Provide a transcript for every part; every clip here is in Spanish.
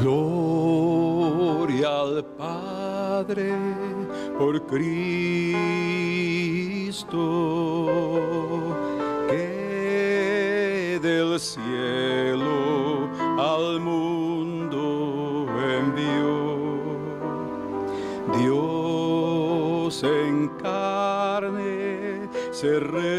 Gloria al Padre por Cristo, que del cielo al mundo envió. Dios en carne se reveló,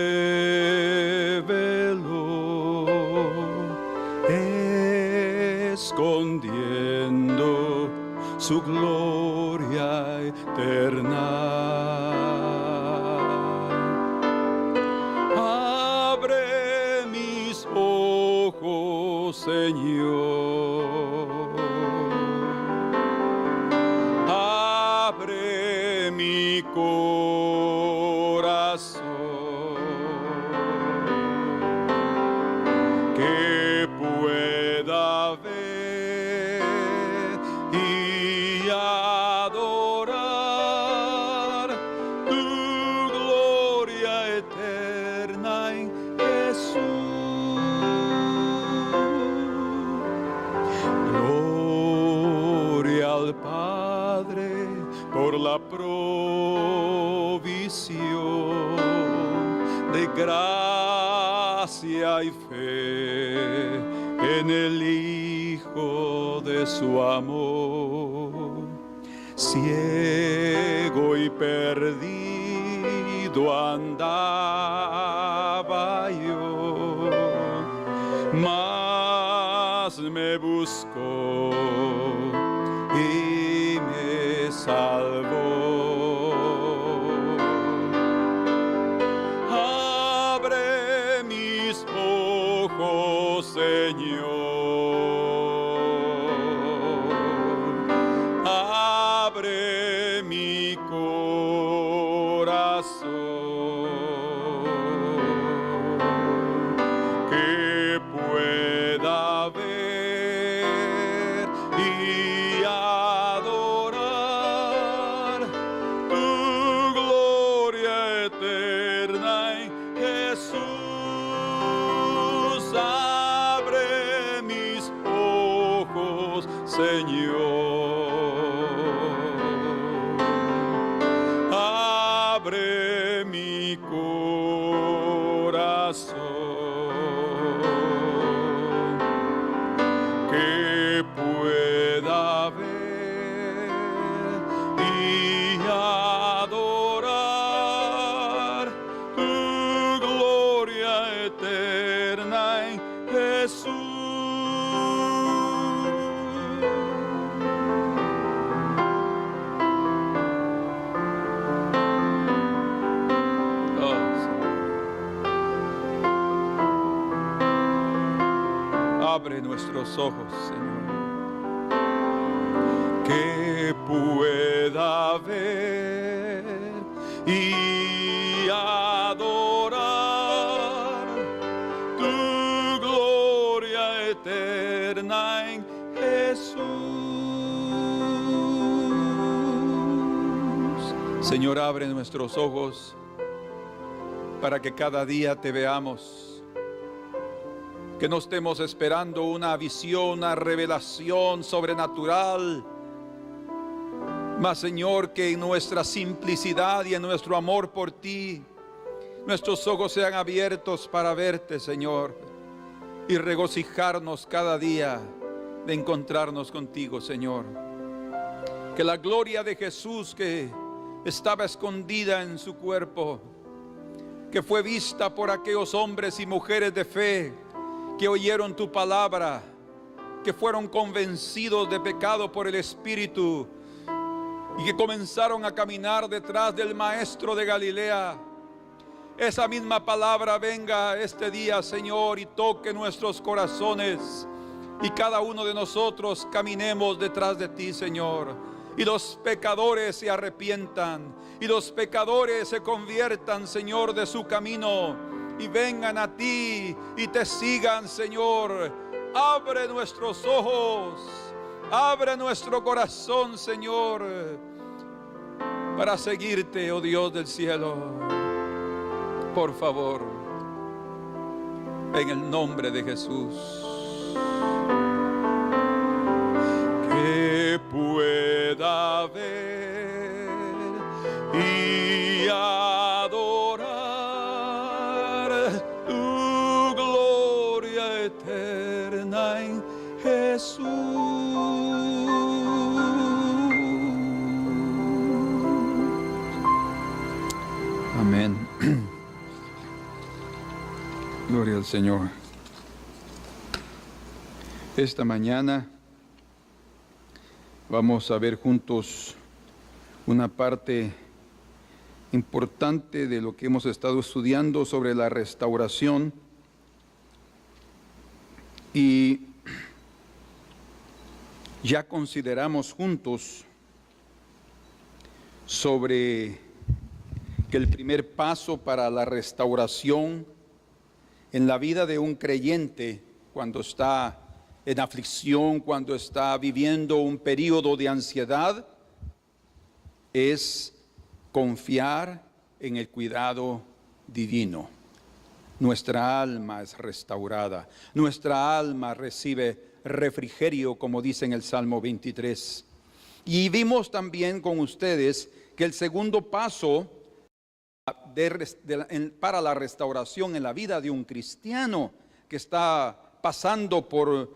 escondiendo su gloria eterna. Abre mis ojos, Señor. Abre mi corazón, que pueda ver y adorar tu gloria eterna en Jesús. Gloria al Padre por la provisión de gracia y fe en el Hijo de su amor. Ciego y perdido andaba yo, mas me buscó y me salvó. Abre mis ojos, Señor. Abre mi corazón, que pueda ver y adorar tu gloria eterna en Jesús. Abre mis ojos, Señor. Abre mi corazón, que pueda ver y adorar tu gloria eterna en Jesús. Abre nuestros ojos, Señor, que pueda ver y adorar tu gloria eterna en Jesús. Señor, abre nuestros ojos para que cada día te veamos, que no estemos esperando una visión, una revelación sobrenatural, mas Señor, que en nuestra simplicidad y en nuestro amor por ti, nuestros ojos sean abiertos para verte, Señor, y regocijarnos cada día de encontrarnos contigo, Señor. Que la gloria de Jesús, que estaba escondida en su cuerpo, que fue vista por aquellos hombres y mujeres de fe que oyeron tu palabra, que fueron convencidos de pecado por el Espíritu y que comenzaron a caminar detrás del Maestro de Galilea. Esa misma palabra venga este día, Señor, y toque nuestros corazones, y cada uno de nosotros caminemos detrás de ti, Señor, y los pecadores se arrepientan, y los pecadores se conviertan, Señor, de su camino y vengan a ti y te sigan, Señor. Abre nuestros ojos, abre nuestro corazón, Señor, para seguirte, oh Dios del cielo. Por favor, en el nombre de Jesús. Jesús. Amén. Gloria al Señor. Esta mañana vamos a ver juntos una parte importante de lo que hemos estado estudiando sobre la restauración. Y ya consideramos juntos sobre que el primer paso para la restauración en la vida de un creyente, cuando está en aflicción, cuando está viviendo un periodo de ansiedad, es confiar en el cuidado divino. Nuestra alma es restaurada, nuestra alma recibe refrigerio, como dice en el Salmo 23. Y vimos también con ustedes que el segundo paso para la restauración en la vida de un cristiano que está pasando por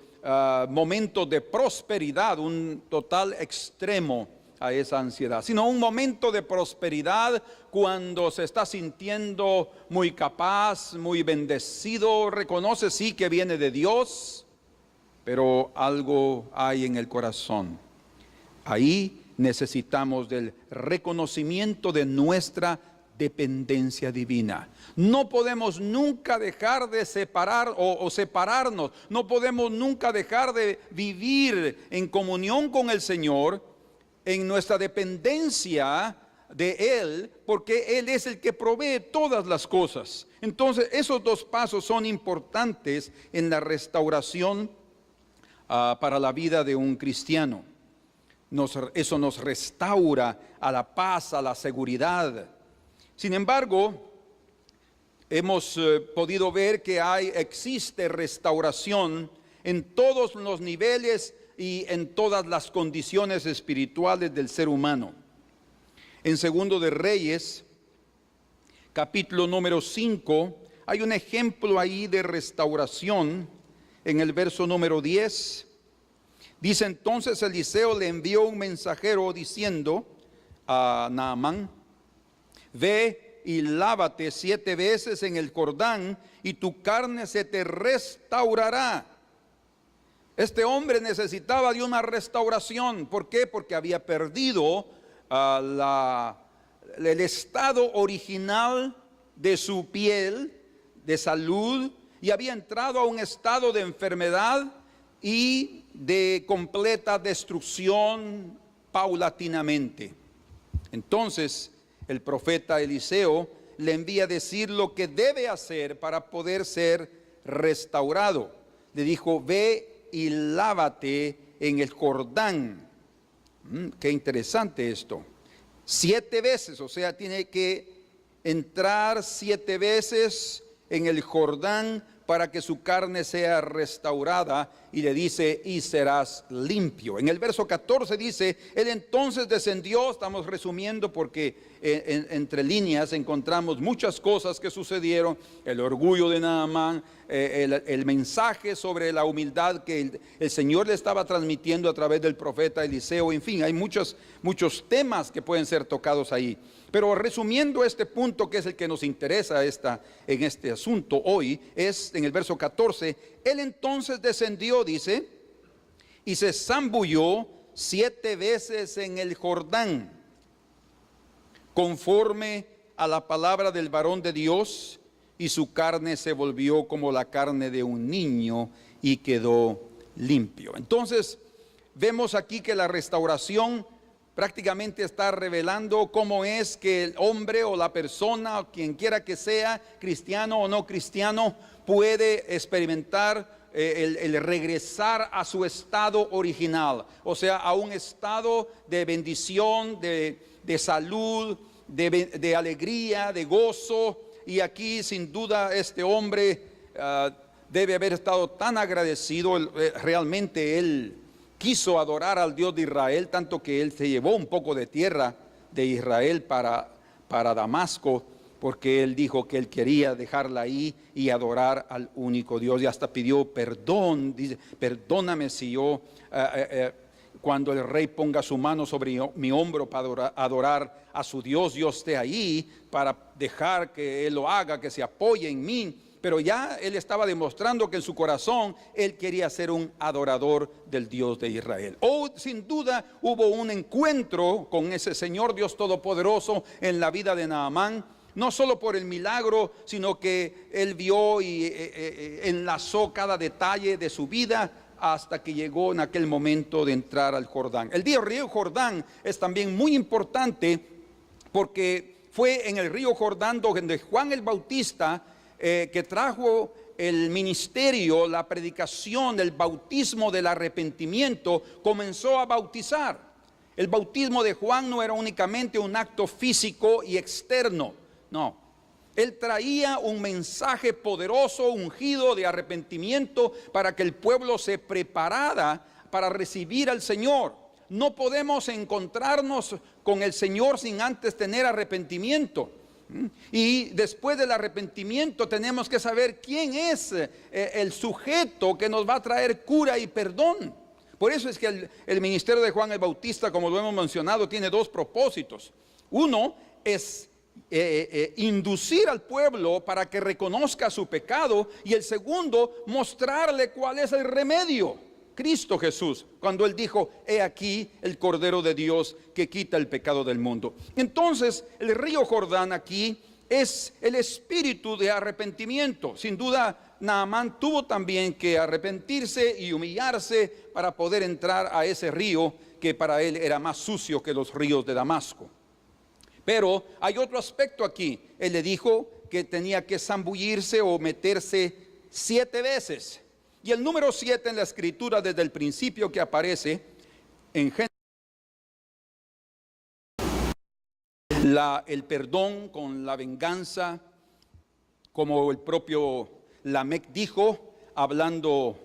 momentos de prosperidad, un total extremo a esa ansiedad, sino un momento de prosperidad cuando se está sintiendo muy capaz, muy bendecido, reconoce sí que viene de Dios, pero algo hay en el corazón. Ahí necesitamos del reconocimiento de nuestra dependencia divina. No podemos nunca dejar de separar o separarnos, no podemos nunca dejar de vivir en comunión con el Señor, en nuestra dependencia de Él, porque Él es el que provee todas las cosas. Entonces, esos dos pasos son importantes en la restauración para la vida de un cristiano. Eso nos restaura a la paz, a la seguridad. Sin embargo, hemos podido ver que existe restauración en todos los niveles y en todas las condiciones espirituales del ser humano. En Segundo de Reyes, capítulo número 5, hay un ejemplo ahí de restauración en el verso número 10. Dice: entonces Eliseo le envió un mensajero diciendo a Naamán: ve y lávate 7 veces en el Jordán y tu carne se te restaurará. Este hombre necesitaba de una restauración. ¿Por qué? Porque había perdido el estado original de su piel, de salud, y había entrado a un estado de enfermedad y de completa destrucción paulatinamente. Entonces el profeta Eliseo le envía a decir lo que debe hacer para poder ser restaurado. Le dijo: ve y lávate en el Jordán. Qué interesante esto. 7 veces, o sea, tiene que entrar 7 veces en el Jordán para que su carne sea restaurada, y le dice: y serás limpio. En el verso 14 dice: él entonces descendió. Estamos resumiendo porque entre líneas encontramos muchas cosas que sucedieron: el orgullo de Naamán, el mensaje sobre la humildad que el Señor le estaba transmitiendo a través del profeta Eliseo. En fin, hay muchos temas que pueden ser tocados ahí. Pero resumiendo este punto, que es el que nos interesa en este asunto hoy, es en el verso 14: él entonces descendió, dice, y se zambulló 7 veces en el Jordán, conforme a la palabra del varón de Dios, y su carne se volvió como la carne de un niño y quedó limpio. Entonces vemos aquí que la restauración prácticamente está revelando cómo es que el hombre o la persona, quien quiera que sea, cristiano o no cristiano, puede experimentar el regresar a su estado original, o sea, a un estado de bendición, de salud, de alegría, de gozo. Y aquí sin duda este hombre debe haber estado tan agradecido. Realmente él quiso adorar al Dios de Israel, tanto que él se llevó un poco de tierra de Israel para Damasco, porque él dijo que él quería dejarla ahí y adorar al único Dios, y hasta pidió perdón. Dice: perdóname si yo cuando el rey ponga su mano sobre mi hombro para adorar a su Dios, yo esté ahí para dejar que él lo haga, que se apoye en mí. Pero ya él estaba demostrando que en su corazón él quería ser un adorador del Dios de Israel. Sin duda hubo un encuentro con ese Señor Dios Todopoderoso en la vida de Naamán, no solo por el milagro, sino que él vio y enlazó cada detalle de su vida hasta que llegó en aquel momento de entrar al Jordán. El río Jordán es también muy importante, porque fue en el río Jordán donde Juan el Bautista, que trajo el ministerio, la predicación, el bautismo del arrepentimiento, comenzó a bautizar. El bautismo de Juan no era únicamente un acto físico y externo, no. Él traía un mensaje poderoso, ungido de arrepentimiento, para que el pueblo se preparara para recibir al Señor. No podemos encontrarnos con el Señor sin antes tener arrepentimiento. Y después del arrepentimiento tenemos que saber quién es el sujeto que nos va a traer cura y perdón. Por eso es que el ministerio de Juan el Bautista, como lo hemos mencionado, tiene dos propósitos. Uno es inducir al pueblo para que reconozca su pecado, y el segundo, mostrarle cuál es el remedio: Cristo Jesús, cuando él dijo: he aquí el Cordero de Dios que quita el pecado del mundo. Entonces el río Jordán aquí es el espíritu de arrepentimiento. Sin duda Naamán tuvo también que arrepentirse y humillarse para poder entrar a ese río, que para él era más sucio que los ríos de Damasco. Pero hay otro aspecto aquí. Él le dijo que tenía que zambullirse o meterse 7 veces. Y el número 7 en la escritura, desde el principio que aparece en Génesis, el perdón con la venganza, como el propio Lamec dijo, hablando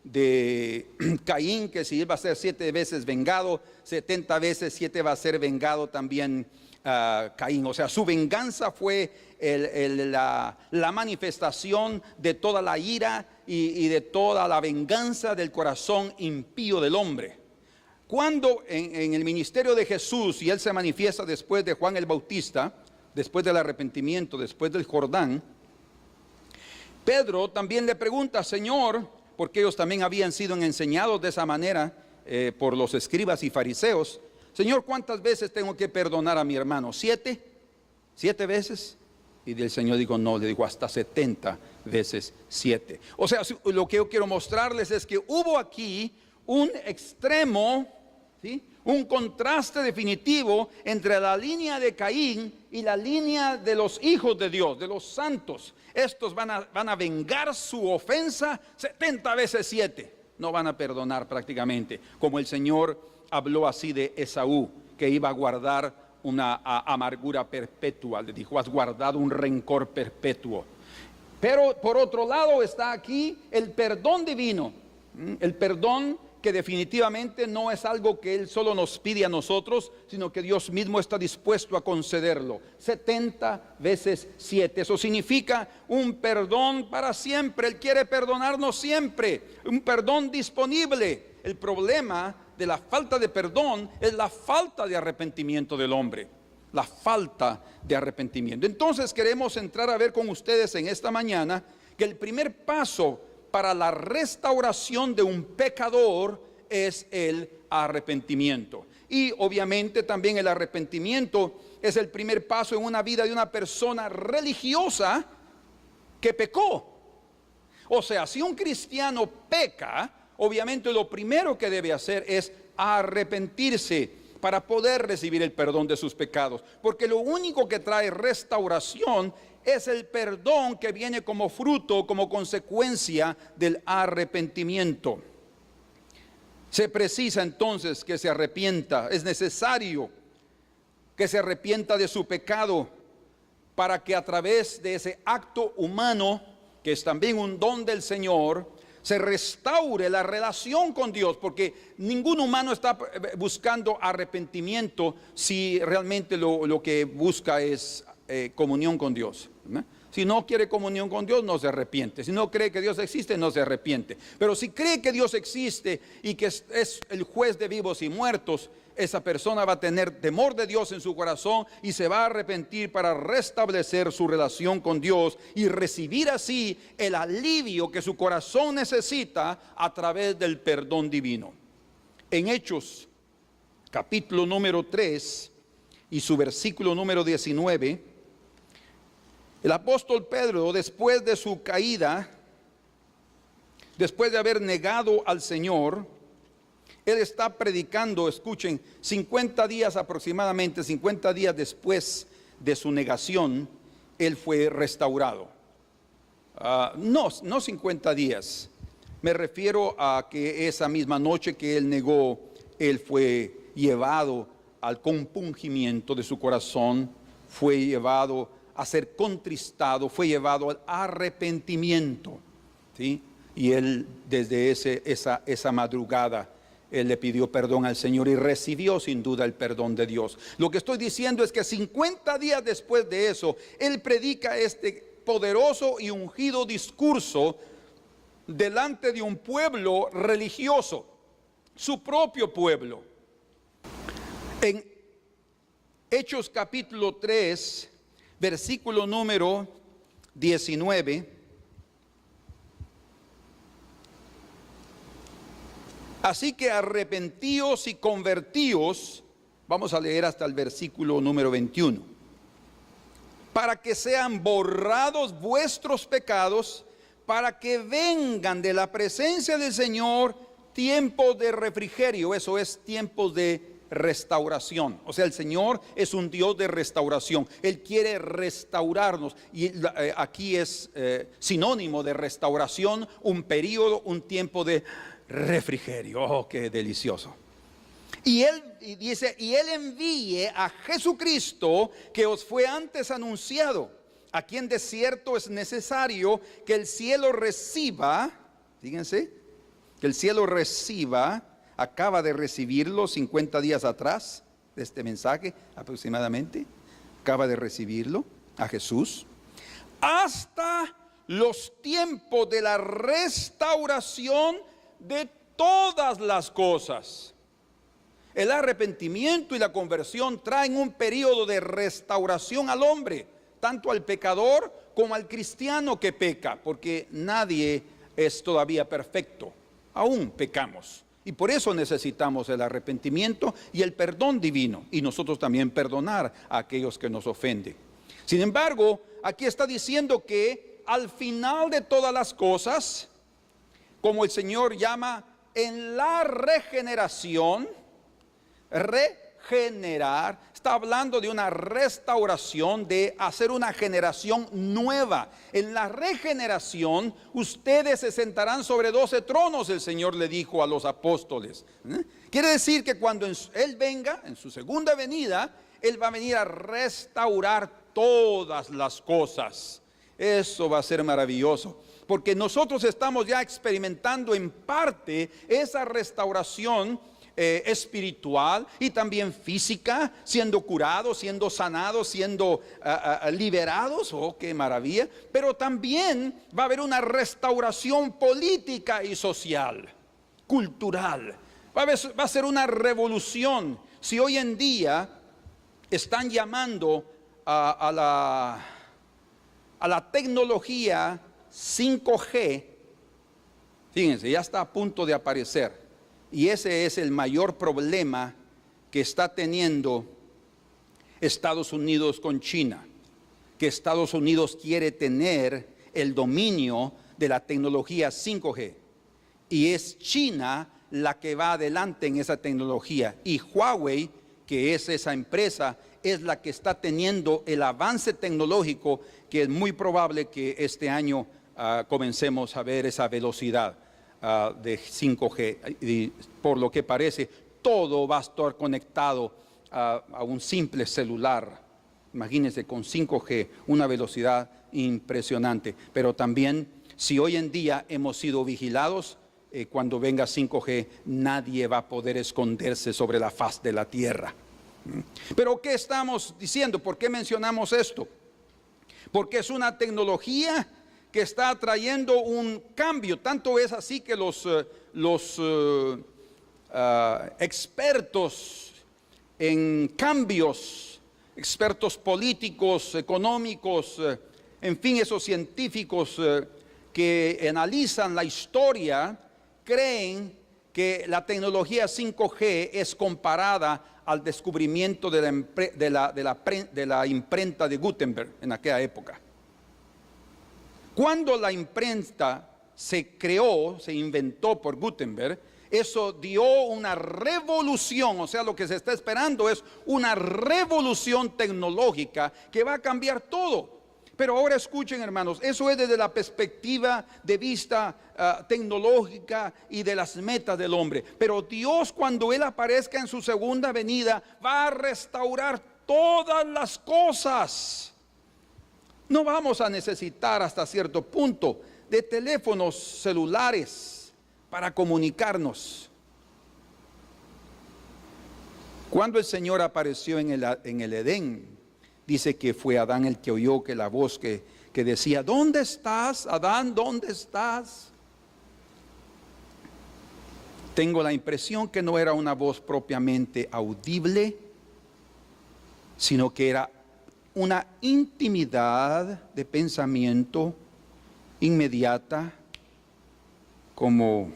de Caín, que si iba a ser 7 veces vengado, 70 veces 7 va a ser vengado también Caín. O sea, su venganza fue la manifestación de toda la ira y de toda la venganza del corazón impío del hombre. Cuando en el ministerio de Jesús, y él se manifiesta después de Juan el Bautista, después del arrepentimiento, después del Jordán, Pedro también le pregunta: Señor, porque ellos también habían sido enseñados de esa manera por los escribas y fariseos: Señor, ¿cuántas veces tengo que perdonar a mi hermano? ¿7? ¿7 veces? Y el Señor dijo: no, le dijo hasta 70 veces 7. O sea, lo que yo quiero mostrarles es que hubo aquí un extremo, ¿sí?, un contraste definitivo entre la línea de Caín y la línea de los hijos de Dios, de los santos. Estos van a vengar su ofensa 70 veces 7. No van a perdonar prácticamente, como el Señor habló así de Esaú, que iba a guardar una amargura perpetua. Le dijo: has guardado un rencor perpetuo. Pero por otro lado está aquí el perdón divino. El perdón que definitivamente no es algo que Él solo nos pide a nosotros, sino que Dios mismo está dispuesto a concederlo. 70 veces 7. Eso significa un perdón para siempre. Él quiere perdonarnos siempre. Un perdón disponible. El problema de la falta de perdón es la falta de arrepentimiento del hombre. La falta de arrepentimiento. Entonces queremos entrar a ver con ustedes en esta mañana que el primer paso para la restauración de un pecador es el arrepentimiento. Y obviamente también el arrepentimiento es el primer paso en una vida de una persona religiosa que pecó. O sea, si un cristiano peca, obviamente lo primero que debe hacer es arrepentirse para poder recibir el perdón de sus pecados. Porque lo único que trae restauración es el perdón que viene como fruto, como consecuencia del arrepentimiento. Se precisa entonces que se arrepienta. Es necesario que se arrepienta de su pecado, para que a través de ese acto humano, que es también un don del Señor, se restaure la relación con Dios. Porque ningún humano está buscando arrepentimiento si realmente lo que busca es comunión con Dios, ¿no? Si no quiere comunión con Dios, no se arrepiente. Si no cree que Dios existe, no se arrepiente. Pero si cree que Dios existe y que es el juez de vivos y muertos, esa persona va a tener temor de Dios en su corazón y se va a arrepentir para restablecer su relación con Dios y recibir así el alivio que su corazón necesita a través del perdón divino. En Hechos, capítulo número 3 y su versículo número 19, el apóstol Pedro, después de su caída, después de haber negado al Señor, él está predicando, escuchen, 50 días aproximadamente, 50 días después de su negación, él fue restaurado. No 50 días, me refiero a que esa misma noche que él negó, él fue llevado al compungimiento de su corazón, fue llevado a ser contristado, fue llevado al arrepentimiento, ¿sí? Y él desde esa madrugada, él le pidió perdón al Señor y recibió sin duda el perdón de Dios. Lo que estoy diciendo es que 50 días después de eso, él predica este poderoso y ungido discurso delante de un pueblo religioso, su propio pueblo. En Hechos capítulo 3, versículo número 19. Así que arrepentíos y convertíos, vamos a leer hasta el versículo número 21, para que sean borrados vuestros pecados, para que vengan de la presencia del Señor tiempos de refrigerio, eso es tiempos de restauración. O sea, el Señor es un Dios de restauración. Él quiere restaurarnos y aquí es sinónimo de restauración, un periodo, un tiempo de refrigerio. Oh, qué delicioso. Y él dice, y él envíe a Jesucristo que os fue antes anunciado, a quien de cierto es necesario que el cielo reciba, fíjense, que el cielo reciba, acaba de recibirlo 50 días atrás de este mensaje aproximadamente, acaba de recibirlo a Jesús, hasta los tiempos de la restauración de todas las cosas. El arrepentimiento y la conversión traen un periodo de restauración al hombre, tanto al pecador como al cristiano que peca, porque nadie es todavía perfecto, aún pecamos. Y por eso necesitamos el arrepentimiento y el perdón divino, y nosotros también perdonar a aquellos que nos ofenden. Sin embargo, aquí está diciendo que al final de todas las cosas, como el Señor llama en la regeneración, regenerar, está hablando de una restauración, de hacer una generación nueva. En la regeneración, ustedes se sentarán sobre 12 tronos, el Señor le dijo a los apóstoles. Quiere decir que cuando Él venga, en su segunda venida, Él va a venir a restaurar todas las cosas. Eso va a ser maravilloso, porque nosotros estamos ya experimentando en parte esa restauración espiritual y también física, siendo curados, siendo sanados, siendo liberados. Oh, qué maravilla. Pero también va a haber una restauración política y social, cultural. Va a ser una revolución. Si hoy en día están llamando a la tecnología 5G, fíjense, ya está a punto de aparecer. Y ese es el mayor problema que está teniendo Estados Unidos con China, que Estados Unidos quiere tener el dominio de la tecnología 5G. Y es China la que va adelante en esa tecnología. Y Huawei, que es esa empresa, es la que está teniendo el avance tecnológico, que es muy probable que este año comencemos a ver esa velocidad de 5G, y por lo que parece todo va a estar conectado a un simple celular. Imagínense, con 5G, una velocidad impresionante. Pero también, si hoy en día hemos sido vigilados, cuando venga 5G, nadie va a poder esconderse sobre la faz de la tierra. Pero ¿qué estamos diciendo? ¿Por qué mencionamos esto? porque es una tecnología que está trayendo un cambio. Tanto es así que los expertos en cambios, expertos políticos, económicos, en fin, esos científicos que analizan la historia, creen que la tecnología 5G es comparada al descubrimiento de la imprenta de Gutenberg en aquella época. Cuando la imprenta se creó, se inventó por Gutenberg, eso dio una revolución. O sea, lo que se está esperando es una revolución tecnológica que va a cambiar todo. Pero ahora escuchen, hermanos, eso es desde la perspectiva de vista tecnológica y de las metas del hombre. Pero Dios, cuando Él aparezca en su segunda venida, va a restaurar todas las cosas. No vamos a necesitar hasta cierto punto de teléfonos celulares para comunicarnos. Cuando el Señor apareció en el Edén, dice que fue Adán el que oyó que la voz que decía: ¿dónde estás, Adán? ¿Dónde estás? Tengo la impresión que no era una voz propiamente audible, sino que era una intimidad de pensamiento inmediata, como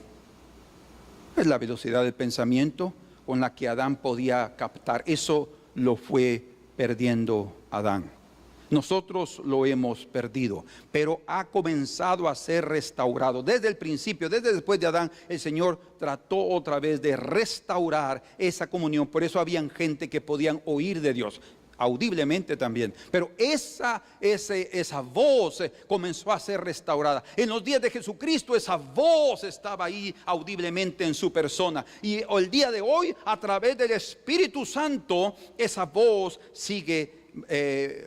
es la velocidad del pensamiento con la que Adán podía captar. Eso lo fue perdiendo Adán. Nosotros lo hemos perdido, pero ha comenzado a ser restaurado. Desde el principio, desde después de Adán, el Señor trató otra vez de restaurar esa comunión. Por eso habían gente que podían oír de Dios, audiblemente también, pero esa voz comenzó a ser restaurada. En los días de Jesucristo esa voz estaba ahí audiblemente en su persona, y el día de hoy, a través del Espíritu Santo, esa voz sigue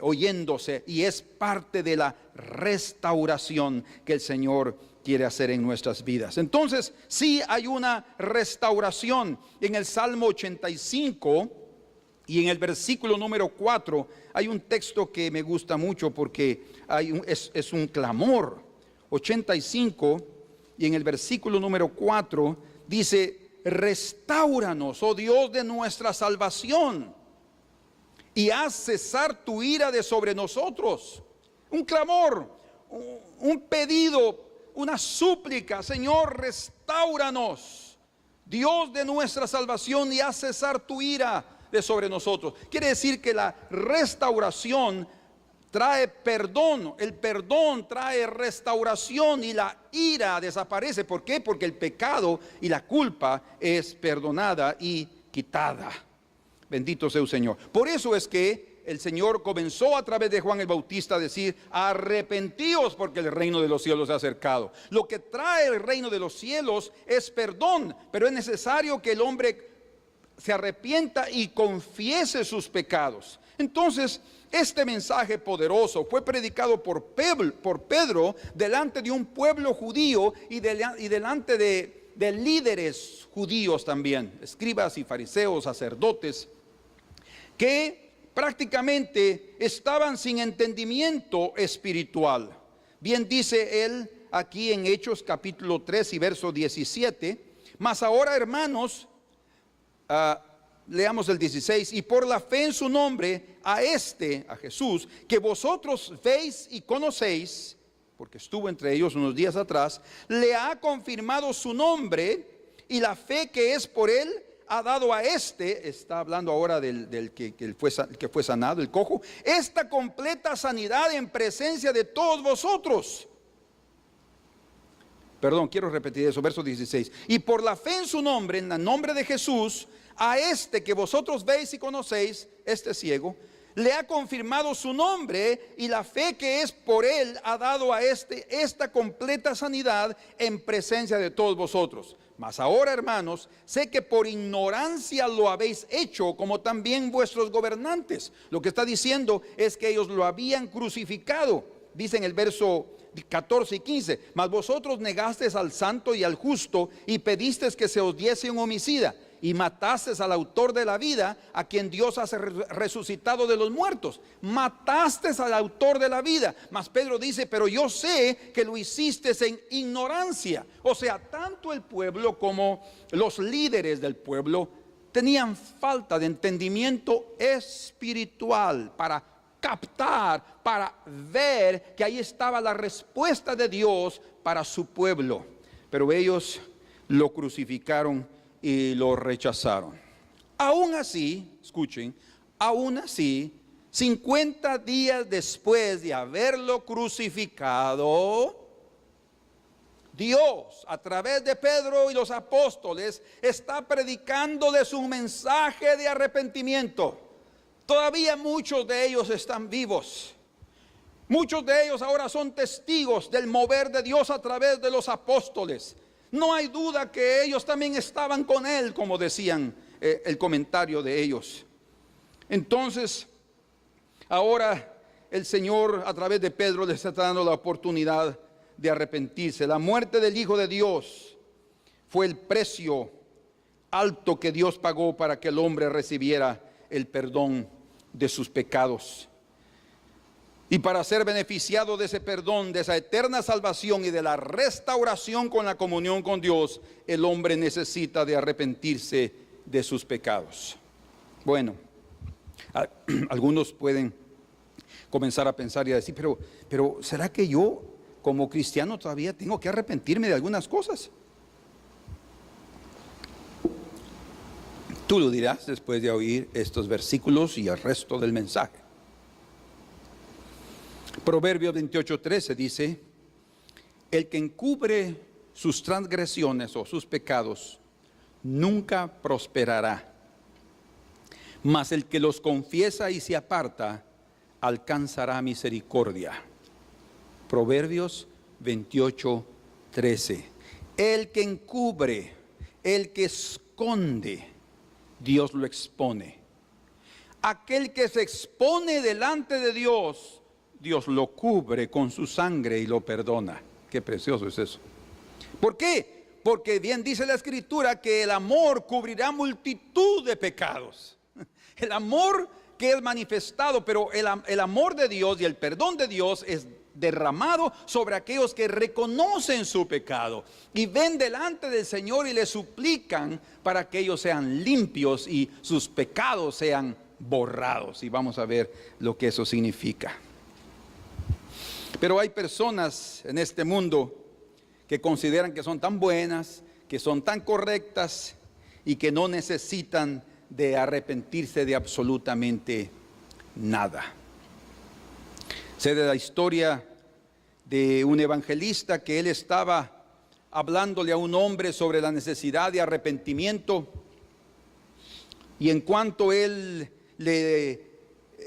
oyéndose, y es parte de la restauración que el Señor quiere hacer en nuestras vidas. Entonces, sí hay una restauración. En el Salmo 85 y en el versículo número 4 hay un texto que me gusta mucho, porque es un clamor. 85 y en el versículo número 4 dice: restáuranos, oh Dios de nuestra salvación, y haz cesar tu ira de sobre nosotros. Un clamor, un pedido, una súplica: Señor, restáuranos, Dios de nuestra salvación, y haz cesar tu ira de sobre nosotros. Quiere decir que la restauración trae perdón, el perdón trae restauración, y la ira desaparece. ¿Por qué? Porque el pecado y la culpa es perdonada y quitada. Bendito sea el Señor. Por eso es que el Señor comenzó a través de Juan el Bautista a decir: arrepentíos, porque el reino de los cielos se ha acercado. Lo que trae el reino de los cielos es perdón, pero es necesario que el hombre se arrepienta y confiese sus pecados. Entonces, este mensaje poderoso fue predicado por Pedro delante de un pueblo judío y delante de líderes judíos también, escribas y fariseos, sacerdotes, que prácticamente estaban sin entendimiento espiritual. Bien dice él aquí en Hechos capítulo 3 y verso 17: mas ahora, hermanos, leamos el 16: y por la fe en su nombre, a Jesús, que vosotros veis y conocéis, porque estuvo entre ellos unos días atrás, le ha confirmado su nombre, y la fe que es por él ha dado a está hablando ahora del que fue sanado, el cojo, esta completa sanidad en presencia de todos vosotros. Perdón, quiero repetir eso, verso 16: y por la fe en su nombre, en el nombre de Jesús, a que vosotros veis y conocéis, ciego, le ha confirmado su nombre, y la fe que es por él ha dado a esta completa sanidad en presencia de todos vosotros. Mas ahora, hermanos, sé que por ignorancia lo habéis hecho, como también vuestros gobernantes. Lo que está diciendo es que ellos lo habían crucificado. Dice en el verso 14 y 15: mas vosotros negasteis al santo y al justo, y pedisteis que se os diese un homicida, y mataste al autor de la vida, a quien Dios ha resucitado de los muertos. Mataste al autor de la vida. Mas Pedro dice, pero yo sé que lo hiciste en ignorancia. O sea, tanto el pueblo como los líderes del pueblo tenían falta de entendimiento espiritual para captar, para ver que ahí estaba la respuesta de Dios para su pueblo. Pero ellos lo crucificaron y lo rechazaron. Aún así, escuchen, aún así, 50 días después de haberlo crucificado, Dios, a través de Pedro y los apóstoles, está predicándoles un mensaje de arrepentimiento. Todavía muchos de ellos están vivos. Muchos de ellos ahora son testigos del mover de Dios a través de los apóstoles. No hay duda que ellos también estaban con Él, como decían el comentario de ellos. Entonces, ahora el Señor a través de Pedro les está dando la oportunidad de arrepentirse. La muerte del Hijo de Dios fue el precio alto que Dios pagó para que el hombre recibiera el perdón de sus pecados. Y para ser beneficiado de ese perdón, de esa eterna salvación y de la restauración con la comunión con Dios, el hombre necesita de arrepentirse de sus pecados. Bueno, algunos pueden comenzar a pensar y a decir, pero ¿será que yo como cristiano todavía tengo que arrepentirme de algunas cosas? Tú lo dirás después de oír estos versículos y el resto del mensaje. Proverbios 28:13 dice, el que encubre sus transgresiones o sus pecados nunca prosperará, mas el que los confiesa y se aparta alcanzará misericordia. Proverbios 28:13. El que encubre, el que esconde, Dios lo expone. Aquel que se expone delante de Dios, Dios lo cubre con su sangre y lo perdona. Qué precioso es eso. ¿Por qué? Porque bien dice la Escritura que el amor cubrirá multitud de pecados. El amor que es manifestado, pero el amor de Dios y el perdón de Dios es derramado sobre aquellos que reconocen su pecado y ven delante del Señor y le suplican para que ellos sean limpios y sus pecados sean borrados. Y vamos a ver lo que eso significa. Pero hay personas en este mundo que consideran que son tan buenas, que son tan correctas y que no necesitan de arrepentirse de absolutamente nada. Sé de la historia de un evangelista que él estaba hablándole a un hombre sobre la necesidad de arrepentimiento, y en cuanto él le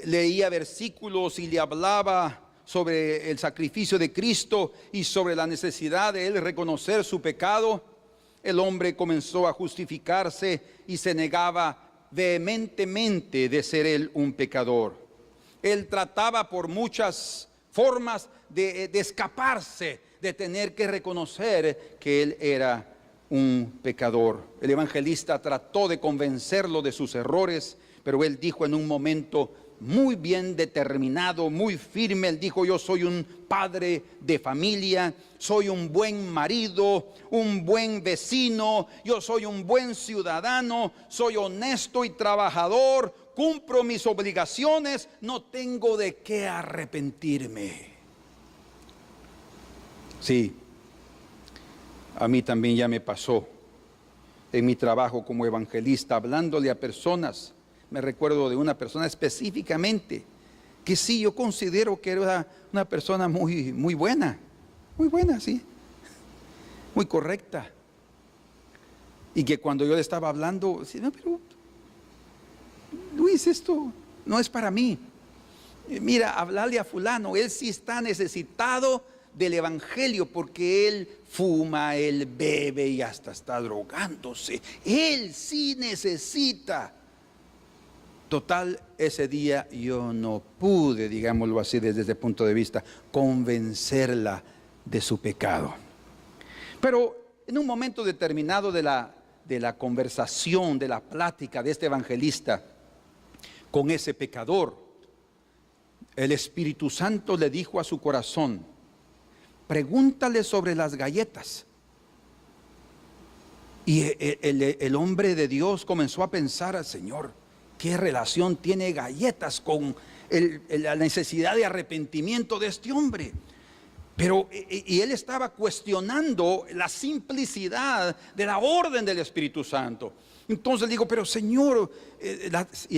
leía versículos y le hablaba sobre el sacrificio de Cristo y sobre la necesidad de él reconocer su pecado, el hombre comenzó a justificarse y se negaba vehementemente de ser él un pecador. Él trataba por muchas formas de escaparse, de tener que reconocer que él era un pecador. El evangelista trató de convencerlo de sus errores, pero él dijo en un momento muy bien determinado, muy firme, él dijo: yo soy un padre de familia, soy un buen marido, un buen vecino, yo soy un buen ciudadano, soy honesto y trabajador, cumplo mis obligaciones, no tengo de qué arrepentirme. Sí, a mí también ya me pasó en mi trabajo como evangelista, hablándole a personas. Me recuerdo de una persona específicamente que sí, yo considero que era una persona muy buena, sí, muy correcta. Y que cuando yo le estaba hablando, decía: no, pero Luis, esto no es para mí. Mira, hablarle a fulano, él sí está necesitado del evangelio porque él fuma, él bebe y hasta está drogándose. Él sí necesita. Total, ese día yo no pude, digámoslo así desde ese punto de vista, convencerla de su pecado. Pero en un momento determinado de de la conversación, de la plática de este evangelista con ese pecador, el Espíritu Santo le dijo a su corazón: pregúntale sobre las galletas. Y el hombre de Dios comenzó a pensar: Señor, ¿qué relación tiene galletas con la necesidad de arrepentimiento de este hombre? Pero y él estaba cuestionando la simplicidad de la orden del Espíritu Santo. Entonces digo: pero Señor,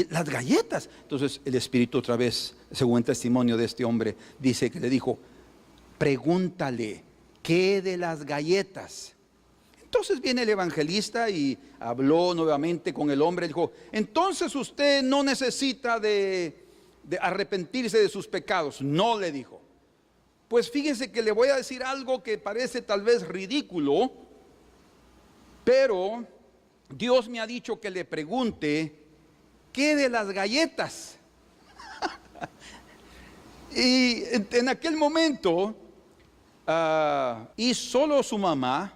las galletas. Entonces el Espíritu, otra vez, según el testimonio de este hombre, dice que le dijo: pregúntale, ¿qué de las galletas? Entonces viene el evangelista y habló nuevamente con el hombre. Dijo: entonces usted no necesita de arrepentirse de sus pecados. No, le dijo. Pues fíjese que le voy a decir algo que parece tal vez ridículo, pero Dios me ha dicho que le pregunte: ¿qué de las galletas? Y en aquel momento, y solo su mamá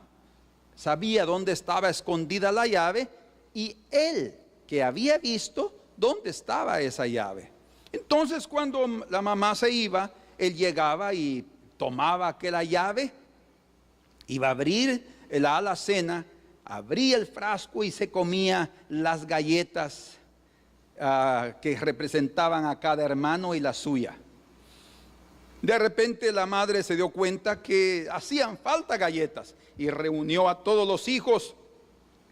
sabía dónde estaba escondida la llave, y él que había visto dónde estaba esa llave. Entonces, cuando la mamá se iba, él llegaba y tomaba aquella llave, iba a abrir la alacena, abría el frasco y se comía las galletas que representaban a cada hermano y la suya. De repente la madre se dio cuenta que hacían falta galletas y reunió a todos los hijos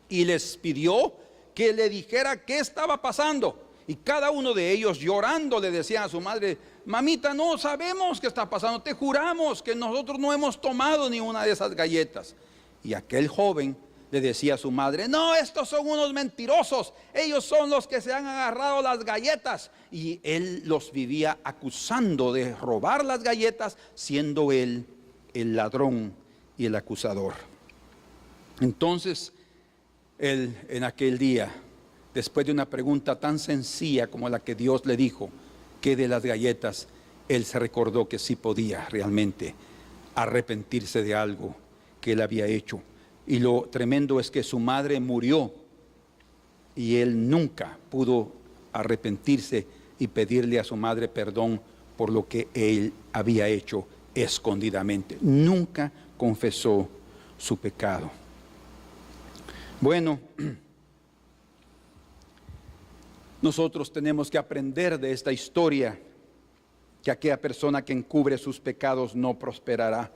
y les pidió que le dijera qué estaba pasando. Y cada uno de ellos, llorando, le decían a su madre: mamita, no sabemos qué está pasando, te juramos que nosotros no hemos tomado ni una de esas galletas. Y aquel joven le decía a su madre: no, estos son unos mentirosos, ellos son los que se han agarrado las galletas. Y él los vivía acusando de robar las galletas, siendo él el ladrón y el acusador. Entonces, él en aquel día, después de una pregunta tan sencilla como la que Dios le dijo, ¿qué de las galletas?, él se recordó que sí podía realmente arrepentirse de algo que él había hecho. Y lo tremendo es que su madre murió y él nunca pudo arrepentirse y pedirle a su madre perdón por lo que él había hecho escondidamente. Nunca confesó su pecado. Bueno, nosotros tenemos que aprender de esta historia que aquella persona que encubre sus pecados no prosperará,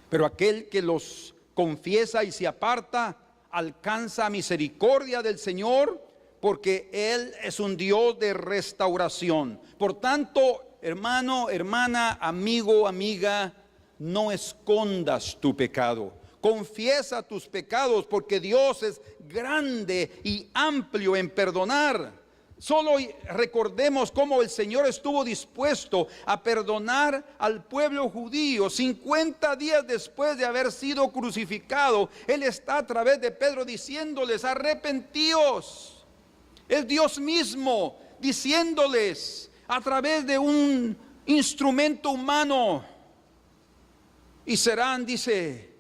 pero aquel que los confiesa y se aparta alcanza misericordia del Señor, porque Él es un Dios de restauración. Por tanto, hermano, hermana, amigo, amiga, no escondas tu pecado. Confiesa tus pecados, porque Dios es grande y amplio en perdonar. Solo recordemos cómo el Señor estuvo dispuesto a perdonar al pueblo judío 50 días después de haber sido crucificado. Él está a través de Pedro diciéndoles: arrepentíos. Es Dios mismo diciéndoles a través de un instrumento humano: y serán, dice,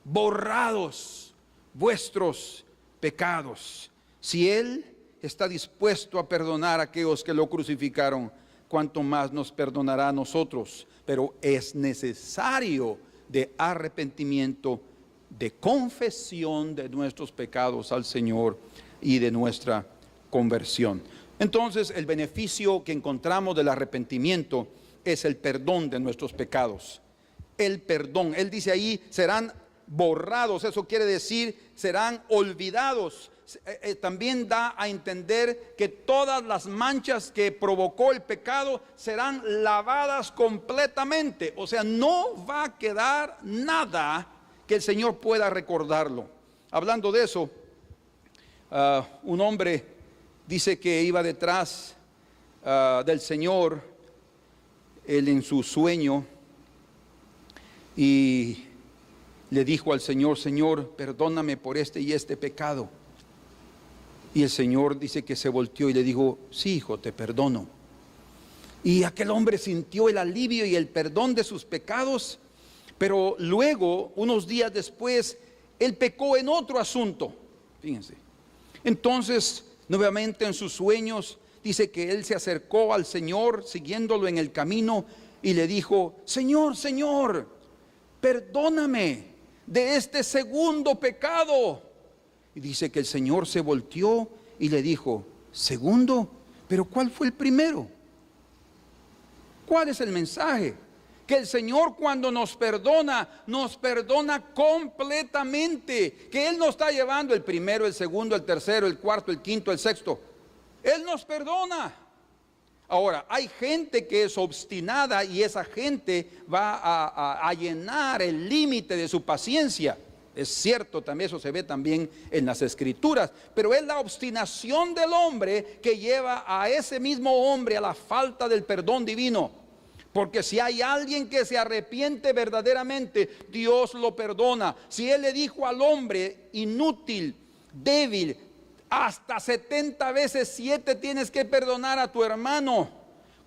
borrados vuestros pecados. Si Él está dispuesto a perdonar a aquellos que lo crucificaron, cuánto más nos perdonará a nosotros. Pero es necesario de arrepentimiento, de confesión de nuestros pecados al Señor y de nuestra conversión. Entonces, el beneficio que encontramos del arrepentimiento es el perdón de nuestros pecados. El perdón, Él dice ahí, serán borrados, eso quiere decir serán olvidados. También da a entender que todas las manchas que provocó el pecado serán lavadas completamente. O sea, no va a quedar nada que el Señor pueda recordarlo. Hablando de eso, un hombre dice que iba detrás del Señor, él en su sueño, y le dijo al Señor: Señor, perdóname por este y este pecado. Y el Señor dice que se volteó y le dijo: sí, hijo, te perdono. Y aquel hombre sintió el alivio y el perdón de sus pecados. Pero luego, unos días después, él pecó en otro asunto. Fíjense. Entonces, nuevamente en sus sueños, dice que él se acercó al Señor siguiéndolo en el camino y le dijo: Señor, Señor, perdóname de este segundo pecado. Y dice que el Señor se volteó y le dijo: segundo, pero ¿cuál fue el primero? ¿Cuál es el mensaje? Que el Señor, cuando nos perdona completamente. Que Él no está llevando el primero, el segundo, el tercero, el cuarto, el quinto, el sexto. Él nos perdona. Ahora, hay gente que es obstinada y esa gente va a llenar el límite de su paciencia. Es cierto, también eso se ve también en las Escrituras, pero es la obstinación del hombre que lleva a ese mismo hombre a la falta del perdón divino. Porque si hay alguien que se arrepiente verdaderamente, Dios lo perdona. Si Él le dijo al hombre inútil, débil, hasta 70 veces 7 tienes que perdonar a tu hermano,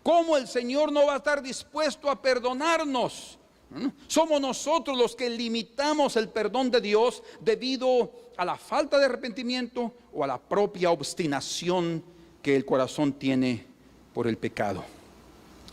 ¿cómo el Señor no va a estar dispuesto a perdonarnos? Somos nosotros los que limitamos el perdón de Dios debido a la falta de arrepentimiento o a la propia obstinación que el corazón tiene por el pecado.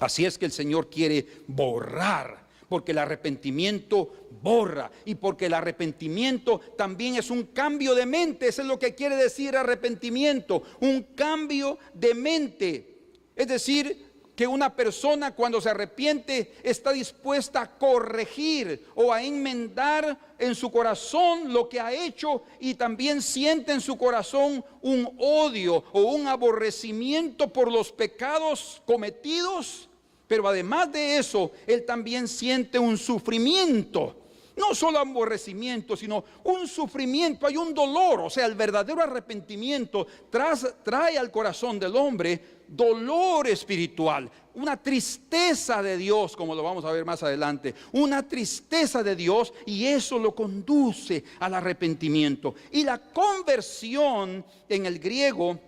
Así es que el Señor quiere borrar, porque el arrepentimiento borra, y porque el arrepentimiento también es un cambio de mente. Eso es lo que quiere decir arrepentimiento, un cambio de mente. Es decir, que una persona cuando se arrepiente está dispuesta a corregir o a enmendar en su corazón lo que ha hecho, y también siente en su corazón un odio o un aborrecimiento por los pecados cometidos. Pero además de eso, él también siente un sufrimiento. No solo aborrecimiento, sino un sufrimiento, hay un dolor. O sea, el verdadero arrepentimiento trae al corazón del hombre dolor espiritual, una tristeza de Dios, como lo vamos a ver más adelante, una tristeza de Dios, y eso lo conduce al arrepentimiento. Y la conversión en el griego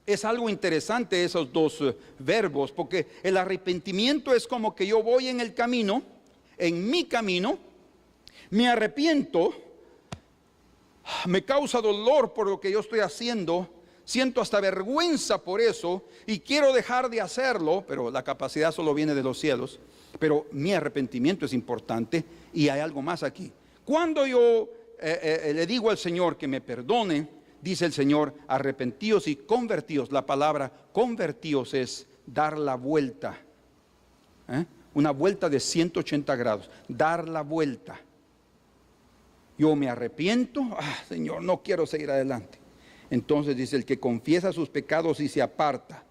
es algo interesante, esos dos verbos, porque el arrepentimiento es como que yo voy en el camino, en mi camino, me arrepiento, me causa dolor por lo que yo estoy haciendo, siento hasta vergüenza por eso y quiero dejar de hacerlo, pero la capacidad solo viene de los cielos. Pero mi arrepentimiento es importante, y hay algo más aquí. Cuando yo le digo al Señor que me perdone, dice el Señor: arrepentíos y convertíos. La palabra convertíos es dar la vuelta, una vuelta de 180 grados, dar la vuelta. Yo me arrepiento, Señor, no quiero seguir adelante. Entonces dice: el que confiesa sus pecados y se aparta.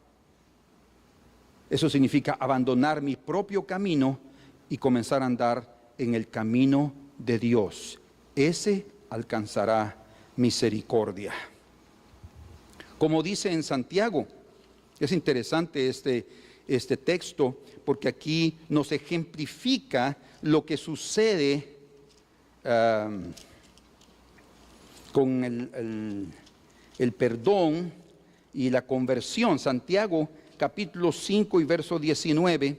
Eso significa abandonar mi propio camino y comenzar a andar en el camino de Dios. Ese alcanzará misericordia. Como dice en Santiago, es interesante este texto, porque aquí nos ejemplifica lo que sucede con el perdón y la conversión. Santiago capítulo 5 y verso 19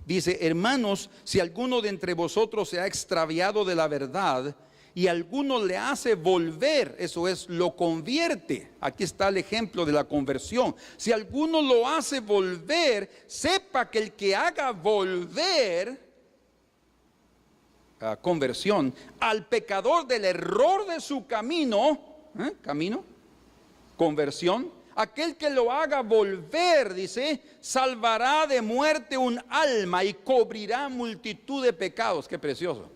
dice: hermanos, si alguno de entre vosotros se ha extraviado de la verdad y alguno le hace volver, eso es, lo convierte. Aquí está el ejemplo de la conversión. Si alguno lo hace volver, sepa que el que haga volver, conversión, al pecador del error de su camino, conversión, aquel que lo haga volver, dice, salvará de muerte un alma y cubrirá multitud de pecados. Qué precioso.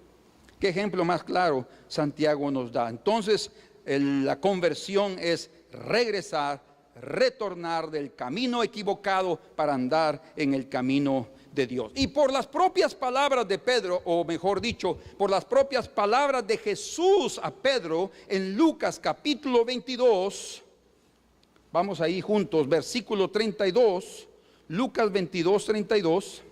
Qué ejemplo más claro Santiago nos da. Entonces, la conversión es regresar, retornar del camino equivocado para andar en el camino de Dios. Y por las propias palabras de Pedro, o mejor dicho, por las propias palabras de Jesús a Pedro en Lucas capítulo 22, vamos ahí juntos, versículo 32, Lucas 22, 32.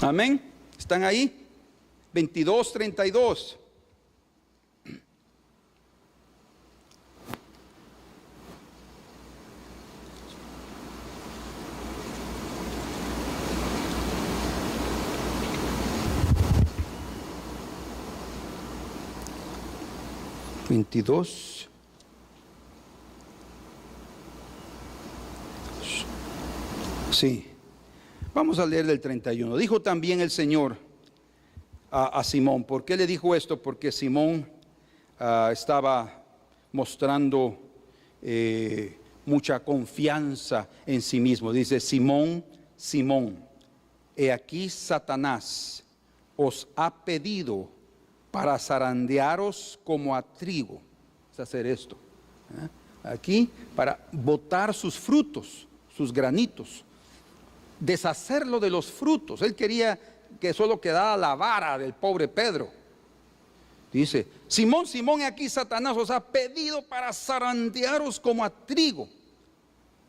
Amén. ¿Están ahí? 22, 32. 22. Sí, vamos a leer del 31. Dijo también el Señor a Simón. ¿Por qué le dijo esto? Porque Simón estaba mostrando mucha confianza en sí mismo. Dice: Simón, Simón, he aquí Satanás os ha pedido para zarandearos como a trigo. Es hacer esto, aquí, para botar sus frutos, sus granitos, deshacerlo de los frutos. Él quería que solo quedara la vara del pobre Pedro. Dice: Simón, Simón, he aquí Satanás os ha pedido para zarandearos como a trigo.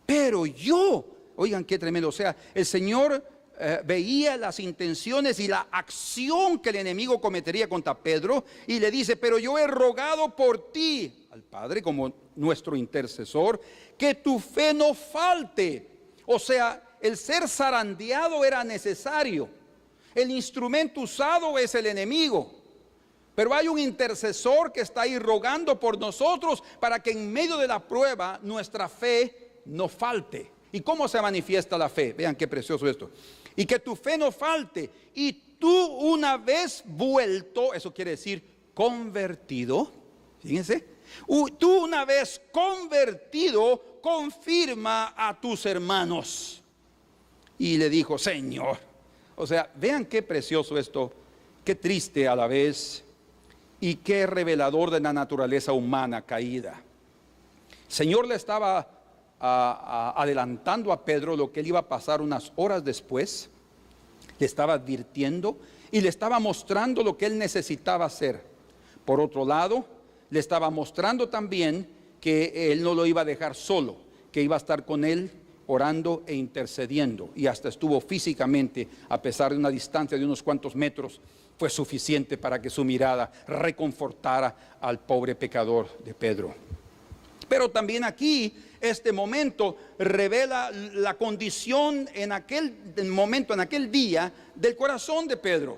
Pero yo, oigan qué tremendo, o sea, el Señor veía las intenciones y la acción que el enemigo cometería contra Pedro, y le dice: pero yo he rogado por ti al Padre como nuestro intercesor, que tu fe no falte. O sea, el ser zarandeado era necesario. El instrumento usado es el enemigo, pero hay un intercesor que está ahí rogando por nosotros para que en medio de la prueba nuestra fe no falte. ¿Y cómo se manifiesta la fe? Vean qué precioso esto. Y que tu fe no falte, y tú una vez vuelto, eso quiere decir convertido, fíjense, tú una vez convertido, confirma a tus hermanos. Y le dijo: Señor, o sea, vean qué precioso esto, qué triste a la vez, y qué revelador de la naturaleza humana caída. El Señor le estaba adelantando a Pedro lo que él iba a pasar unas horas después. Le estaba advirtiendo y le estaba mostrando lo que él necesitaba hacer. Por otro lado, le estaba mostrando también que él no lo iba a dejar solo, que iba a estar con él orando e intercediendo. Y hasta estuvo físicamente, a pesar de una distancia de unos cuantos metros, fue suficiente para que su mirada reconfortara al pobre pecador de Pedro. Pero también aquí, este momento revela la condición en aquel momento, en aquel día, del corazón de Pedro.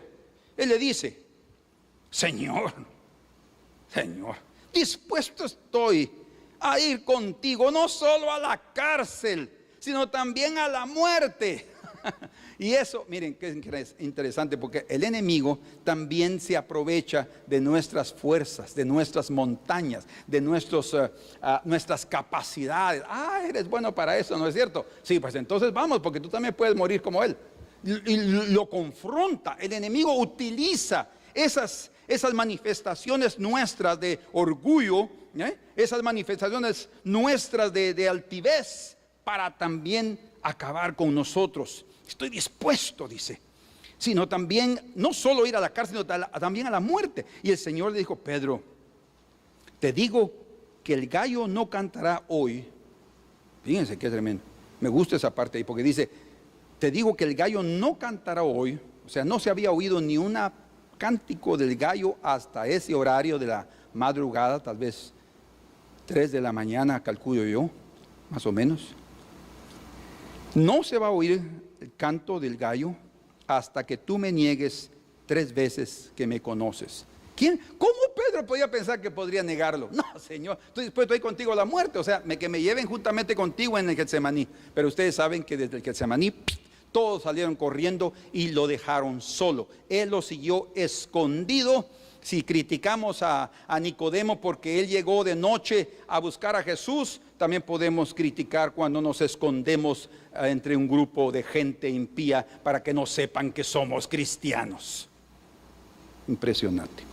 Él le dice: Señor, dispuesto estoy a ir contigo, no solo a la cárcel, sino también a la muerte. Y eso, miren, que es interesante, porque el enemigo también se aprovecha de nuestras fuerzas, de nuestras montañas, de nuestras capacidades. Eres bueno para eso, ¿no es cierto? Sí, pues entonces vamos, porque tú también puedes morir como él. Y lo confronta. El enemigo utiliza esas manifestaciones nuestras de orgullo, esas manifestaciones nuestras de altivez, para también acabar con nosotros. Estoy dispuesto, dice, sino también, no solo ir a la cárcel, sino también a la muerte. Y el Señor le dijo: Pedro, te digo que el gallo no cantará hoy. Fíjense qué tremendo. Me gusta esa parte ahí, porque dice: te digo que el gallo no cantará hoy. O sea, no se había oído ni un cántico del gallo hasta ese horario de la madrugada, tal vez 3 de la mañana, calculo yo, más o menos. No se va a oír el canto del gallo hasta que tú me niegues 3 veces que me conoces. ¿Cómo Pedro podía pensar que podría negarlo? No, Señor, estoy dispuesto a ir contigo a la muerte. O sea, que me lleven juntamente contigo en el Getsemaní. Pero ustedes saben que desde el Getsemaní todos salieron corriendo y lo dejaron solo. Él lo siguió escondido. Si criticamos a Nicodemo porque él llegó de noche a buscar a Jesús, también podemos criticar cuando nos escondemos entre un grupo de gente impía para que no sepan que somos cristianos. Impresionante.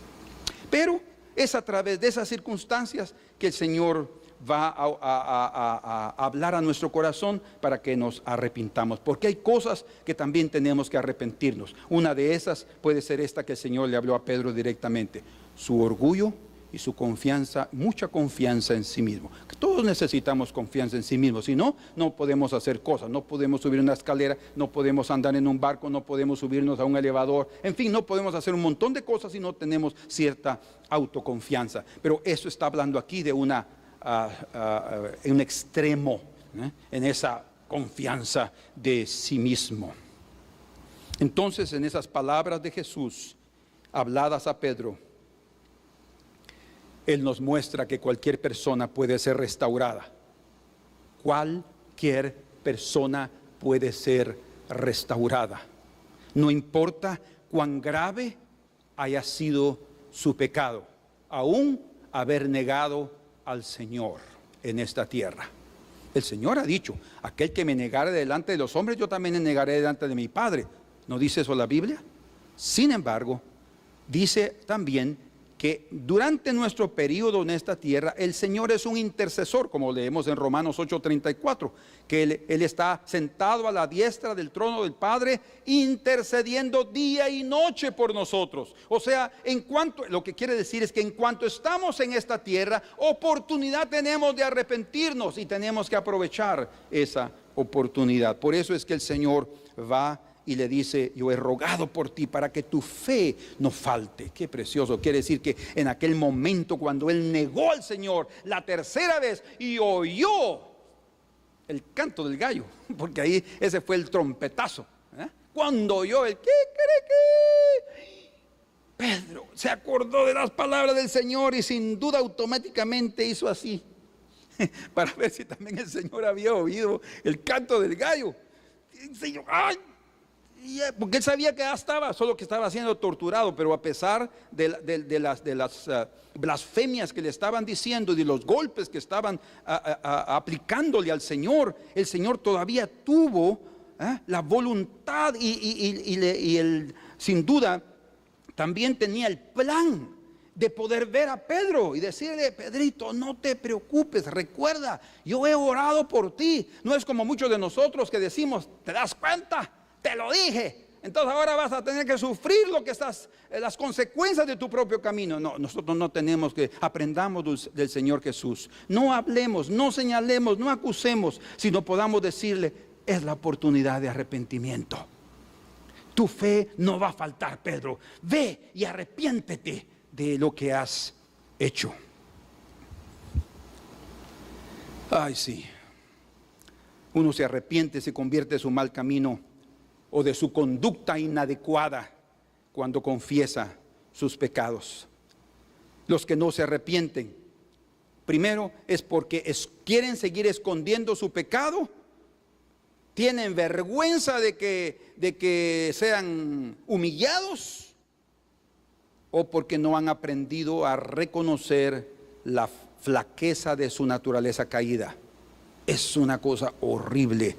Pero es a través de esas circunstancias que el Señor va a hablar a nuestro corazón para que nos arrepintamos, porque hay cosas que también tenemos que arrepentirnos. Una de esas puede ser esta que el Señor le habló a Pedro directamente: su orgullo y su confianza, mucha confianza en sí mismo. Todos necesitamos confianza en sí mismo, si no, no podemos hacer cosas. No podemos subir una escalera, no podemos andar en un barco, no podemos subirnos a un elevador, en fin, no podemos hacer un montón de cosas si no tenemos cierta autoconfianza. Pero eso está hablando aquí de en un extremo, en esa confianza de sí mismo. Entonces, en esas palabras de Jesús habladas a Pedro, Él nos muestra que cualquier persona puede ser restaurada. Cualquier persona puede ser restaurada. No importa cuán grave haya sido su pecado, aún haber negado al Señor en esta tierra. El Señor ha dicho: aquel que me negare delante de los hombres, yo también le negaré delante de mi Padre. ¿No dice eso la Biblia? Sin embargo, dice también que durante nuestro periodo en esta tierra, el Señor es un intercesor, como leemos en Romanos 8:34, que él está sentado a la diestra del trono del Padre, intercediendo día y noche por nosotros. O sea, lo que quiere decir es que en cuanto estamos en esta tierra, oportunidad tenemos de arrepentirnos y tenemos que aprovechar esa oportunidad. Por eso es que el Señor va y le dice: yo he rogado por ti para que tu fe no falte. Qué precioso. Quiere decir que en aquel momento, cuando él negó al Señor la tercera vez y oyó el canto del gallo, porque ahí ese fue el trompetazo, cuando oyó el Pedro se acordó de las palabras del Señor y sin duda automáticamente hizo así para ver si también el Señor había oído el canto del gallo. El Señor, ¡ay! Porque él sabía que ya estaba, solo que estaba siendo torturado, pero a pesar de las blasfemias que le estaban diciendo y de los golpes que estaban aplicándole al Señor, el Señor todavía tuvo la voluntad y él sin duda también tenía el plan de poder ver a Pedro y decirle: Pedrito, no te preocupes, recuerda, yo he orado por ti. No es como muchos de nosotros que decimos: ¿te das cuenta? Te lo dije, entonces ahora vas a tener que sufrir las consecuencias de tu propio camino. No, nosotros no tenemos que, aprendamos del Señor Jesús. No hablemos, no señalemos, no acusemos, sino podamos decirle: es la oportunidad de arrepentimiento. Tu fe no va a faltar, Pedro. Ve y arrepiéntete de lo que has hecho. Ay, sí. Uno se arrepiente, se convierte de su mal camino o de su conducta inadecuada cuando confiesa sus pecados. Los que no se arrepienten, primero es porque quieren seguir escondiendo su pecado, tienen vergüenza de que sean humillados, o porque no han aprendido a reconocer la flaqueza de su naturaleza caída. Es una cosa horrible.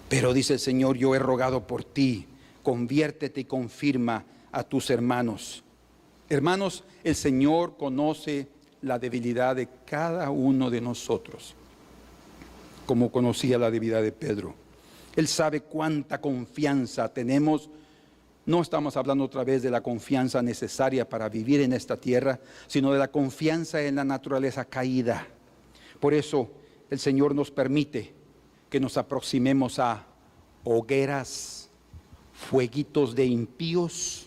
Pero dice el Señor: yo he rogado por ti, conviértete y confirma a tus hermanos. Hermanos, el Señor conoce la debilidad de cada uno de nosotros, como conocía la debilidad de Pedro. Él sabe cuánta confianza tenemos. No estamos hablando otra vez de la confianza necesaria para vivir en esta tierra, sino de la confianza en la naturaleza caída. Por eso el Señor nos permite que nos aproximemos a hogueras, fueguitos de impíos,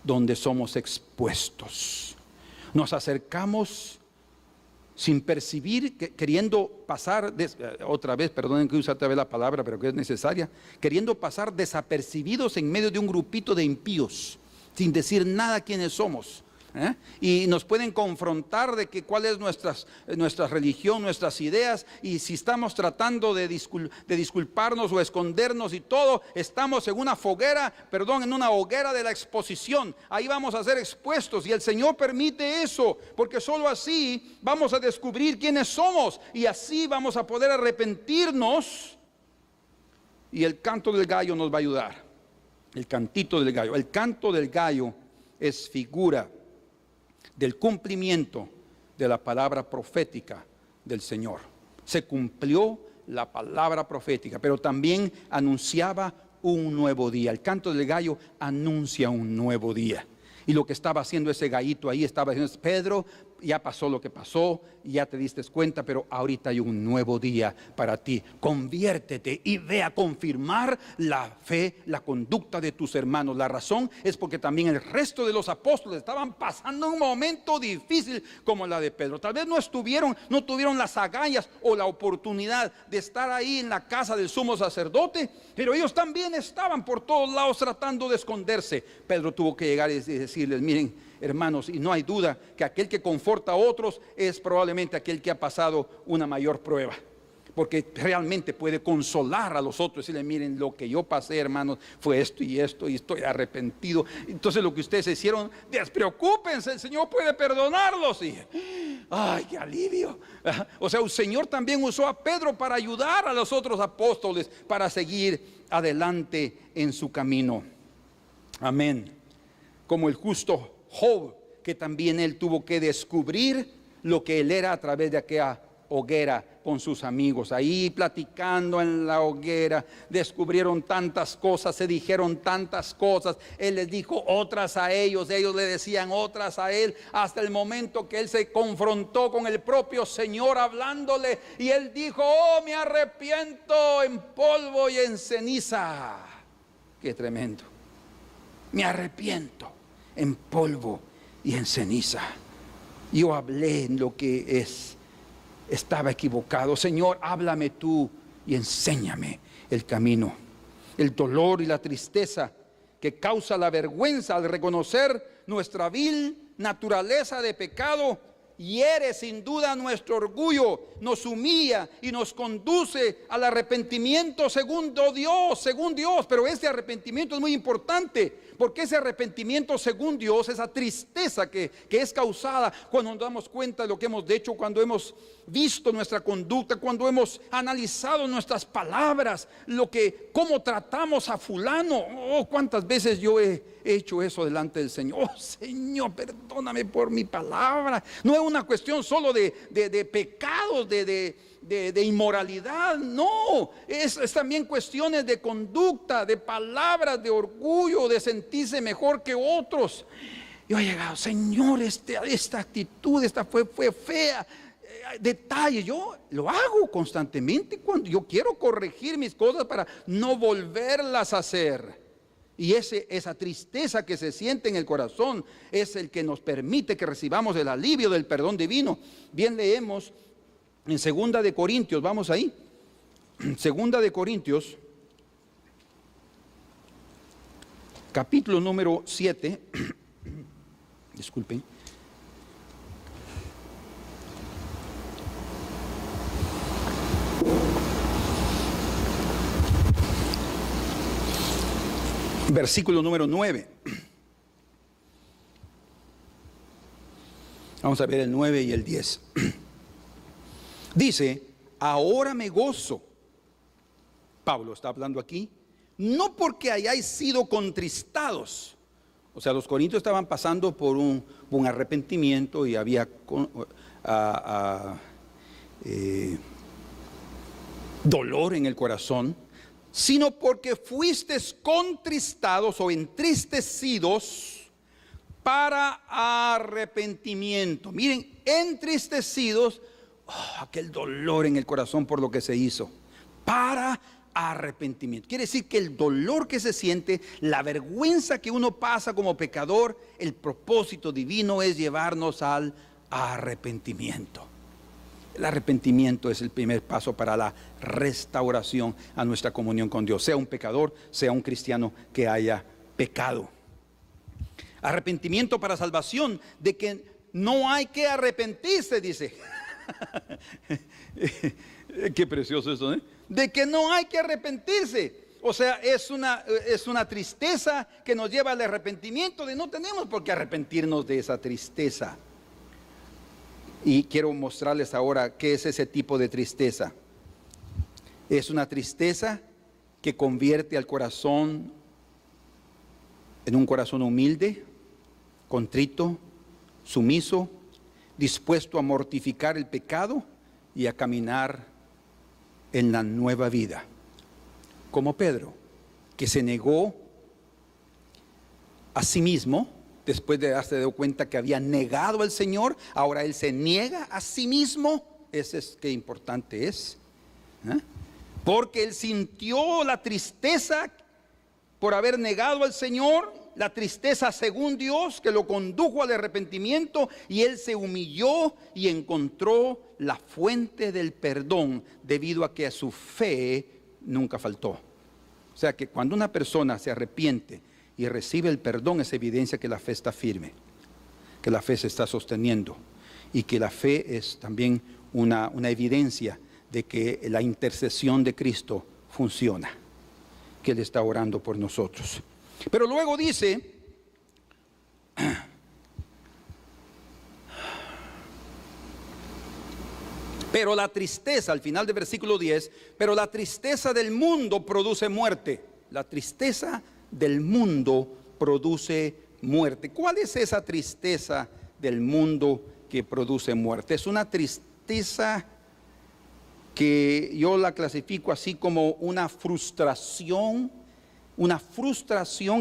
donde somos expuestos. Nos acercamos sin percibir, queriendo pasar, otra vez, perdonen que use otra vez la palabra, pero que es necesaria, queriendo pasar desapercibidos en medio de un grupito de impíos, sin decir nada quiénes somos. Y nos pueden confrontar de que cuál es nuestra religión, nuestras ideas, y si estamos tratando de disculparnos o escondernos y todo, estamos en una en una hoguera de la exposición. Ahí vamos a ser expuestos, y el Señor permite eso, porque solo así vamos a descubrir quiénes somos, y así vamos a poder arrepentirnos, y el canto del gallo nos va a ayudar. El cantito del gallo. El canto del gallo es figura del cumplimiento de la palabra profética del Señor. Se cumplió la palabra profética, pero también anunciaba un nuevo día. El canto del gallo anuncia un nuevo día. Y lo que estaba haciendo ese gallito ahí, estaba diciendo: Pedro, ya pasó lo que pasó, ya te diste cuenta, pero ahorita hay un nuevo día para ti. Conviértete y ve a confirmar la fe, la conducta de tus hermanos. La razón es porque también el resto de los apóstoles estaban pasando un momento difícil como la de Pedro. Tal vez no tuvieron las agallas o la oportunidad de estar ahí en la casa del sumo sacerdote, pero ellos también estaban por todos lados tratando de esconderse. Pedro tuvo que llegar y decirles: miren, hermanos, y no hay duda que aquel que conforta a otros es probablemente aquel que ha pasado una mayor prueba, porque realmente puede consolar a los otros y decirle: miren, lo que yo pasé, hermanos, fue esto y estoy arrepentido. Entonces lo que ustedes hicieron, despreocúpense, el Señor puede perdonarlos. Y ¡ay, qué alivio! O sea, el Señor también usó a Pedro para ayudar a los otros apóstoles para seguir adelante en su camino. Amén. Como el justo Job, que también él tuvo que descubrir lo que él era a través de aquella hoguera con sus amigos, ahí platicando en la hoguera, descubrieron tantas cosas, se dijeron tantas cosas, él les dijo otras a ellos le decían otras a él, hasta el momento que él se confrontó con el propio Señor hablándole, y él dijo: oh, me arrepiento en polvo y en ceniza. Qué tremendo. Me arrepiento en polvo y en ceniza. Yo hablé en lo que estaba equivocado. Señor, háblame tú y enséñame el camino. El dolor y la tristeza que causa la vergüenza al reconocer nuestra vil naturaleza de pecado hiere sin duda nuestro orgullo, nos humilla y nos conduce al arrepentimiento según Dios. Pero ese arrepentimiento es muy importante, porque ese arrepentimiento según Dios, esa tristeza que es causada cuando nos damos cuenta de lo que hemos hecho, cuando hemos visto nuestra conducta, cuando hemos analizado nuestras palabras, cómo tratamos a fulano. Oh, cuántas veces yo he hecho eso delante del Señor. Oh, Señor, perdóname por mi palabra. No es una cuestión solo de pecados, de inmoralidad, no, es también cuestiones de conducta, de palabras, de orgullo, de sentirse mejor que otros. Yo he llegado: Señor, esta actitud, esta fue fea. Detalles, yo lo hago constantemente cuando yo quiero corregir mis cosas para no volverlas a hacer. Y esa tristeza que se siente en el corazón es el que nos permite que recibamos el alivio del perdón divino. Bien, leemos en 2 de Corintios, vamos ahí. 2 de Corintios, capítulo número 7. Disculpen. Versículo número 9. Vamos a ver el 9 y el 10. Dice: ahora me gozo. Pablo está hablando aquí, no porque hayáis sido contristados. O sea, los corintios estaban pasando por un arrepentimiento y había dolor en el corazón, sino porque fuisteis contristados o entristecidos para arrepentimiento. Miren, entristecidos, aquel dolor en el corazón por lo que se hizo, para arrepentimiento. Quiere decir que el dolor que se siente, la vergüenza que uno pasa como pecador, el propósito divino es llevarnos al arrepentimiento. El arrepentimiento es el primer paso para la restauración a nuestra comunión con Dios, sea un pecador, sea un cristiano que haya pecado. Arrepentimiento para salvación, de que no hay que arrepentirse, dice. Qué precioso eso, ¿eh? De que no hay que arrepentirse. O sea, es una tristeza que nos lleva al arrepentimiento, de no tenemos por qué arrepentirnos de esa tristeza. Y quiero mostrarles ahora qué es ese tipo de tristeza. Es una tristeza que convierte al corazón en un corazón humilde, contrito, sumiso, dispuesto a mortificar el pecado y a caminar en la nueva vida. Como Pedro, que se negó a sí mismo. Después de darse dado cuenta que había negado al Señor, ahora él se niega a sí mismo. Ese es qué importante es, ¿eh? Porque él sintió la tristeza por haber negado al Señor, la tristeza según Dios que lo condujo al arrepentimiento, y él se humilló y encontró la fuente del perdón debido a que a su fe nunca faltó. O sea que cuando una persona se arrepiente y recibe el perdón, es evidencia que la fe está firme. que la fe se está sosteniendo y que la fe es también una evidencia de que la intercesión de Cristo funciona, que Él está orando por nosotros. Pero luego dice, pero la tristeza, al final del versículo 10, pero la tristeza del mundo produce muerte. La tristeza del mundo produce muerte. ¿Cuál es esa tristeza del mundo que produce muerte? Es una tristeza que yo la clasifico así como una frustración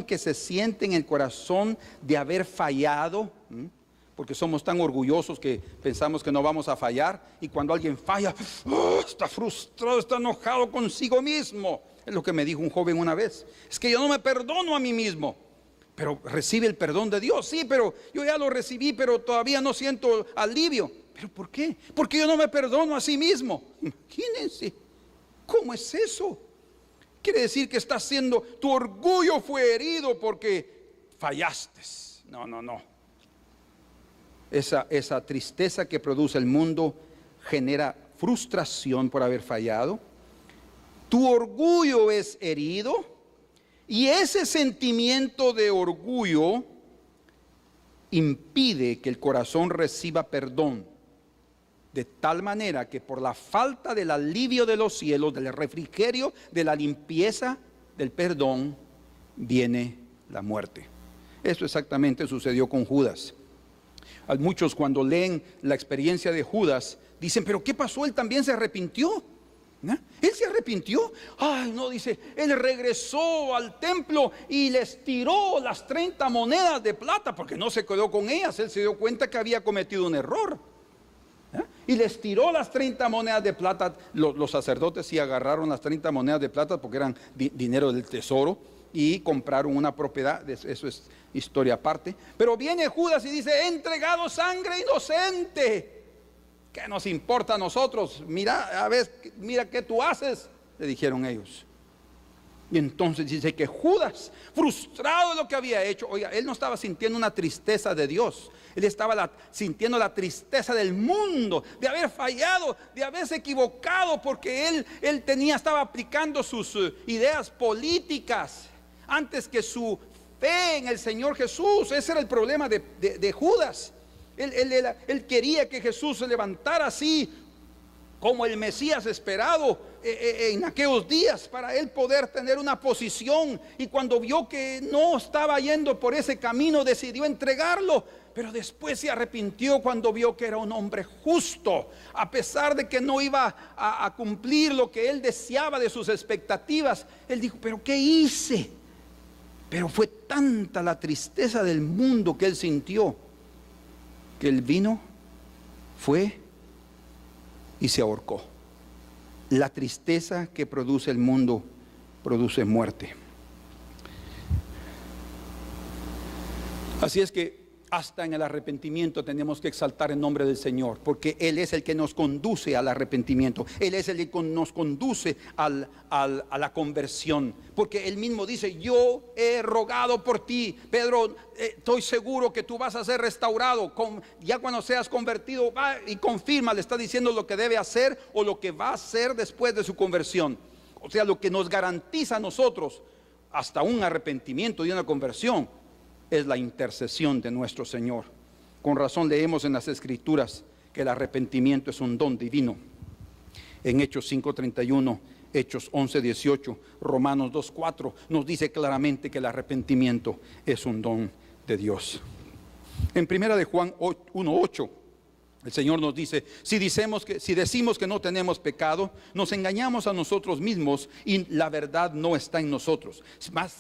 que se siente en el corazón de haber fallado, porque somos tan orgullosos que pensamos que no vamos a fallar, y cuando alguien falla, está frustrado, está enojado consigo mismo. Es lo que me dijo un joven una vez: es que yo no me perdono a mí mismo. Pero recibe el perdón de Dios, sí, pero yo ya lo recibí, pero todavía no siento alivio. ¿Pero por qué? Porque yo no me perdono a sí mismo. Imagínense, ¿cómo es eso? Quiere decir que estás siendo, tu orgullo fue herido porque fallaste. No. Esa tristeza que produce el mundo genera frustración por haber fallado. Tu orgullo es herido, y ese sentimiento de orgullo impide que el corazón reciba perdón, de tal manera que por la falta del alivio de los cielos, del refrigerio, de la limpieza del perdón, viene la muerte. Eso exactamente sucedió con Judas. A muchos, cuando leen la experiencia de Judas, dicen: ¿pero qué pasó? Él también se arrepintió. ¿No? Él se arrepintió. Ay, no, dice, él regresó al templo y les tiró las 30 monedas de plata, porque no se quedó con ellas. Él se dio cuenta que había cometido un error, ¿no? Y les tiró las 30 monedas de plata. Los sacerdotes sí agarraron las 30 monedas de plata porque eran dinero del tesoro, y compraron una propiedad. Eso es historia aparte. Pero viene Judas y dice: he entregado sangre inocente. ¿Qué nos importa a nosotros? Mira, a ver, mira qué tú haces, le dijeron ellos. Y entonces dice que Judas, frustrado de lo que había hecho, oiga, él no estaba sintiendo una tristeza de Dios, él estaba sintiendo la tristeza del mundo, de haber fallado, de haberse equivocado, porque él estaba aplicando sus ideas políticas antes que su fe en el Señor Jesús. Ese era el problema de Judas. Él quería que Jesús se levantara así como el Mesías esperado en aquellos días, para él poder tener una posición. Y cuando vio que no estaba yendo por ese camino, decidió entregarlo. Pero después se arrepintió cuando vio que era un hombre justo, a pesar de que no iba a cumplir lo que él deseaba de sus expectativas. Él dijo: ¿pero qué hice? Pero fue tanta la tristeza del mundo que él sintió, que él vino, fue y se ahorcó. La tristeza que produce el mundo produce muerte. Así es que hasta en el arrepentimiento tenemos que exaltar el nombre del Señor, porque Él es el que nos conduce al arrepentimiento. Él es el que nos conduce a la conversión, porque Él mismo dice: yo he rogado por ti, Pedro, estoy seguro que tú vas a ser restaurado. Ya cuando seas convertido, va y confirma, le está diciendo lo que debe hacer o lo que va a hacer después de su conversión. O sea, lo que nos garantiza a nosotros hasta un arrepentimiento y una conversión es la intercesión de nuestro Señor. Con razón leemos en las Escrituras que el arrepentimiento es un don divino. En Hechos 5:31, Hechos 11:18, Romanos 2:4 nos dice claramente que el arrepentimiento es un don de Dios. En primera de Juan 1:8, el Señor nos dice: si decimos que no tenemos pecado, nos engañamos a nosotros mismos y la verdad no está en nosotros.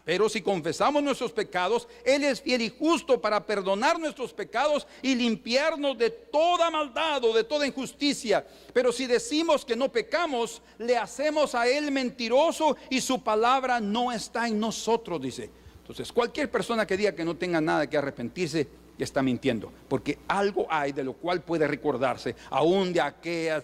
Pero si confesamos nuestros pecados, Él es fiel y justo para perdonar nuestros pecados y limpiarnos de toda maldad o de toda injusticia. Pero si decimos que no pecamos, le hacemos a Él mentiroso y su palabra no está en nosotros, dice. Entonces, cualquier persona que diga que no tenga nada que arrepentirse, está mintiendo, porque algo hay de lo cual puede recordarse, aún de aquella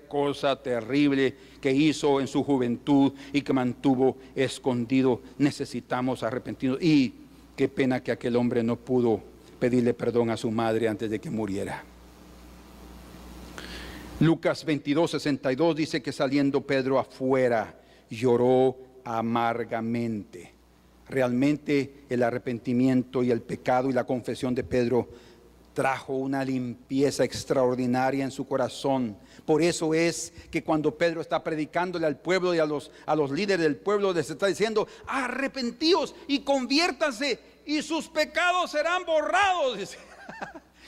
cosa terrible que hizo en su juventud y que mantuvo escondido. Necesitamos arrepentirnos. Y qué pena que aquel hombre no pudo pedirle perdón a su madre antes de que muriera. Lucas 22:62 dice que saliendo Pedro afuera, lloró amargamente. Realmente el arrepentimiento y el pecado y la confesión de Pedro trajo una limpieza extraordinaria en su corazón. Por eso es que cuando Pedro está predicándole al pueblo y a los líderes del pueblo, les está diciendo: arrepentíos y conviértanse y sus pecados serán borrados, dice.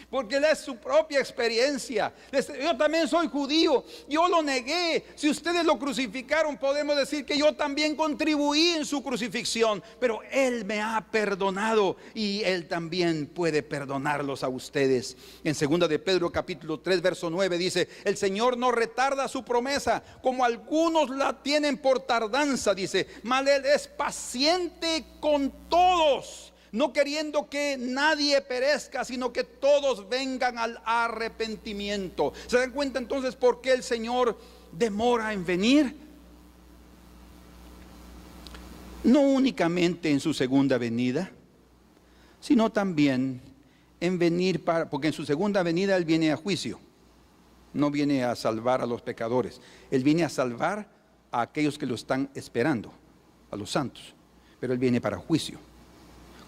Porque él es su propia experiencia. Yo también soy judío, yo lo negué. Si ustedes lo crucificaron, podemos decir que yo también contribuí en su crucifixión, pero él me ha perdonado y él también puede perdonarlos a ustedes. En 2 de Pedro capítulo 3 verso 9 dice: el Señor no retarda su promesa, como algunos la tienen por tardanza, dice, mas él es paciente con todos, no queriendo que nadie perezca, sino que todos vengan al arrepentimiento. ¿Se dan cuenta entonces por qué el Señor demora en venir? No únicamente en su segunda venida, sino también en venir porque en su segunda venida Él viene a juicio. No viene a salvar a los pecadores, Él viene a salvar a aquellos que lo están esperando, a los santos. Pero Él viene para juicio.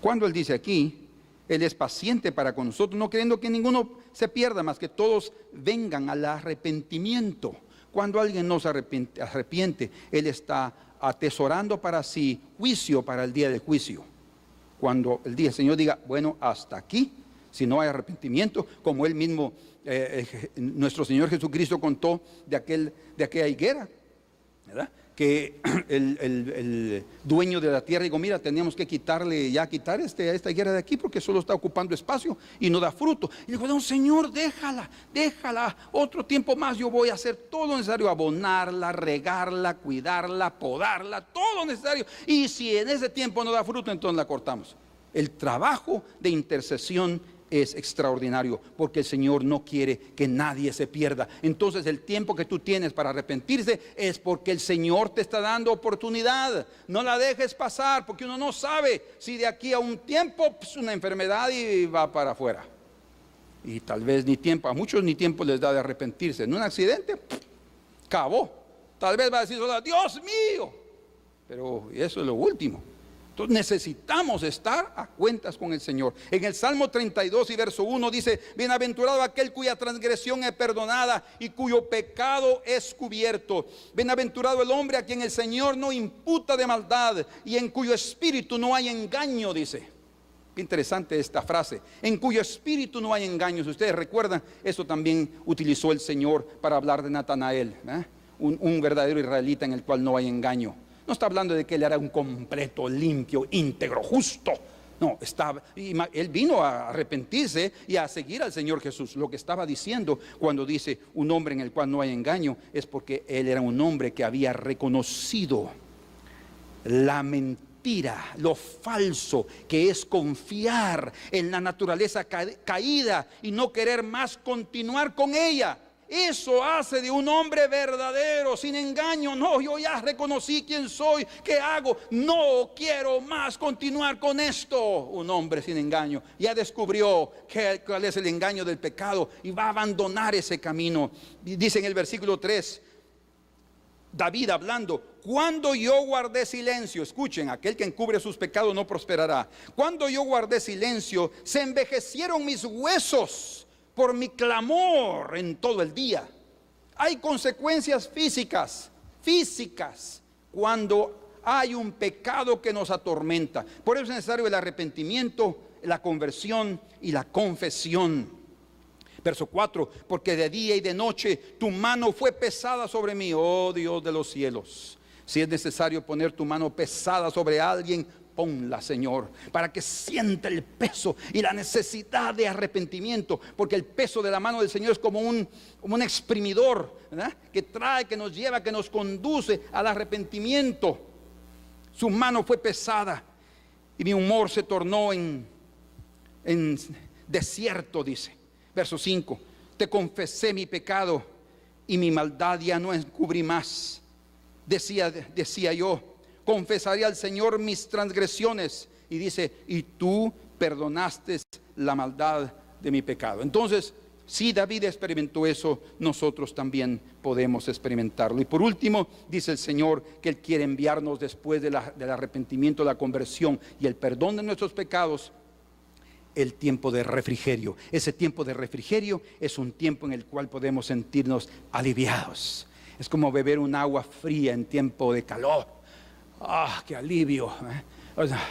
Cuando Él dice aquí, Él es paciente para con nosotros, no queriendo que ninguno se pierda, más que todos vengan al arrepentimiento. Cuando alguien no se arrepiente, Él está atesorando para sí juicio para el día del juicio. Cuando el día del Señor diga: bueno, hasta aquí, si no hay arrepentimiento, como Él mismo, nuestro Señor Jesucristo contó de aquella higuera, ¿verdad? Que el dueño de la tierra dijo: mira, teníamos que quitar esta higuera de aquí, porque solo está ocupando espacio y no da fruto. Y dijo: no, Señor, déjala, otro tiempo más yo voy a hacer todo lo necesario, abonarla, regarla, cuidarla, podarla, todo lo necesario. Y si en ese tiempo no da fruto, entonces la cortamos. El trabajo de intercesión es extraordinario, porque el Señor no quiere que nadie se pierda. Entonces el tiempo que tú tienes para arrepentirse es porque el Señor te está dando oportunidad. No la dejes pasar, porque uno no sabe si de aquí a un tiempo una enfermedad y va para afuera. Y tal vez ni tiempo, a muchos ni tiempo les da de arrepentirse. En un accidente, acabó. Tal vez va a decir solo: Dios mío. Pero eso es lo último. Entonces necesitamos estar a cuentas con el Señor. En el Salmo 32 y verso 1 dice: bienaventurado aquel cuya transgresión es perdonada y cuyo pecado es cubierto. Bienaventurado el hombre a quien el Señor no imputa de maldad y en cuyo espíritu no hay engaño, dice. Qué interesante esta frase: en cuyo espíritu no hay engaño. Si ustedes recuerdan, eso también utilizó el Señor para hablar de Natanael, un verdadero israelita en el cual no hay engaño. No está hablando de que él era un completo, limpio, íntegro, justo. No, él vino a arrepentirse y a seguir al Señor Jesús. Lo que estaba diciendo cuando dice un hombre en el cual no hay engaño, es porque él era un hombre que había reconocido la mentira, lo falso, que es confiar en la naturaleza caída y no querer más continuar con ella. Eso hace de un hombre verdadero, sin engaño. No, yo ya reconocí quién soy, qué hago, no quiero más continuar con esto. Un hombre sin engaño ya descubrió cuál es el engaño del pecado y va a abandonar ese camino. Dice en el versículo 3, David hablando: cuando yo guardé silencio, escuchen, aquel que encubre sus pecados no prosperará. Cuando yo guardé silencio, se envejecieron mis huesos por mi clamor en todo el día. Hay consecuencias físicas cuando hay un pecado que nos atormenta. Por eso es necesario el arrepentimiento, la conversión y la confesión. Verso 4: porque de día y de noche tu mano fue pesada sobre mí, oh Dios de los cielos. Si es necesario poner tu mano pesada sobre alguien, ponla, Señor, para que sienta el peso y la necesidad de arrepentimiento, porque el peso de la mano del Señor es como un exprimidor, ¿verdad? Que nos lleva, que nos conduce al arrepentimiento. Su mano fue pesada y mi humor se tornó en desierto, dice. Verso 5: te confesé mi pecado y mi maldad ya no encubrí más. Decía yo: confesaré al Señor mis transgresiones. Y dice: y tú perdonaste la maldad de mi pecado. Entonces, si David experimentó eso, nosotros también podemos experimentarlo. Y por último, dice el Señor que Él quiere enviarnos después del arrepentimiento, la conversión y el perdón de nuestros pecados, el tiempo de refrigerio. Ese tiempo de refrigerio es un tiempo en el cual podemos sentirnos aliviados. Es como beber un agua fría en tiempo de calor. ¡Ah, qué alivio! O sea,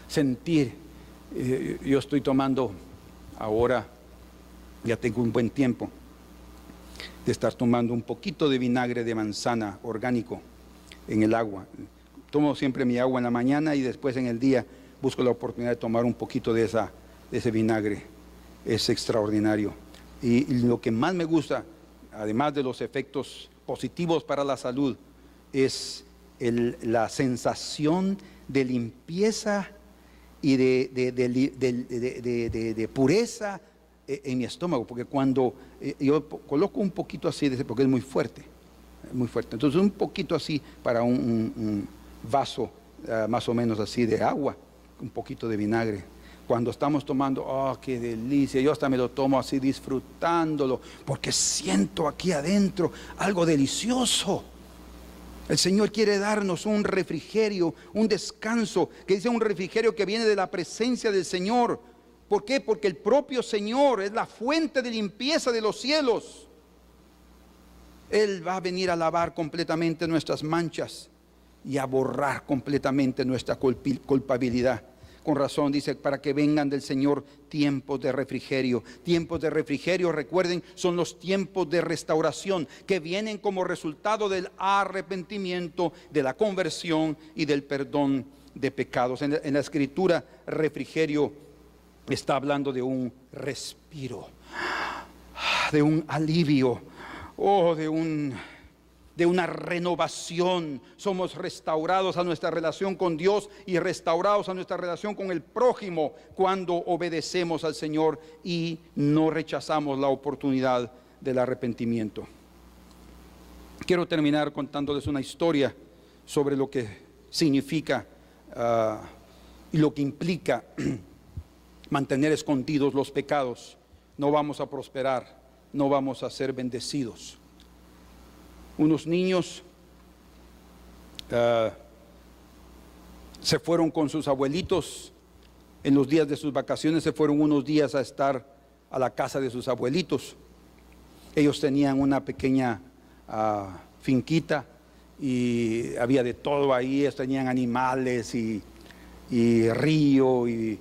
sentir. Yo estoy tomando ahora, ya tengo un buen tiempo de estar tomando un poquito de vinagre de manzana orgánico en el agua. Tomo siempre mi agua en la mañana y después en el día busco la oportunidad de tomar un poquito de ese vinagre. Es extraordinario. Y lo que más me gusta, además de los efectos positivos para la salud, es la sensación de limpieza y de pureza en mi estómago, porque cuando yo coloco un poquito así, porque es muy fuerte, entonces un poquito así para un vaso más o menos así de agua, un poquito de vinagre. Cuando estamos tomando, ¡oh, qué delicia! Yo hasta me lo tomo así disfrutándolo, porque siento aquí adentro algo delicioso. El Señor quiere darnos un refrigerio, un descanso, que dice un refrigerio que viene de la presencia del Señor. ¿Por qué? Porque el propio Señor es la fuente de limpieza de los cielos. Él va a venir a lavar completamente nuestras manchas y a borrar completamente nuestra culpabilidad. Con razón dice, para que vengan del Señor tiempos de refrigerio. Tiempos de refrigerio, recuerden, son los tiempos de restauración que vienen como resultado del arrepentimiento, de la conversión y del perdón de pecados. En la Escritura, refrigerio está hablando de un respiro, de un alivio, de una renovación. Somos restaurados a nuestra relación con Dios y restaurados a nuestra relación con el prójimo cuando obedecemos al Señor y no rechazamos la oportunidad del arrepentimiento. Quiero terminar contándoles una historia sobre lo que significa y lo que implica mantener escondidos los pecados. No vamos a prosperar, no vamos a ser bendecidos. Unos niños se fueron con sus abuelitos en los días de sus vacaciones, se fueron unos días a estar a la casa de sus abuelitos. Ellos tenían una pequeña finquita y había de todo ahí. Ellos tenían animales y río y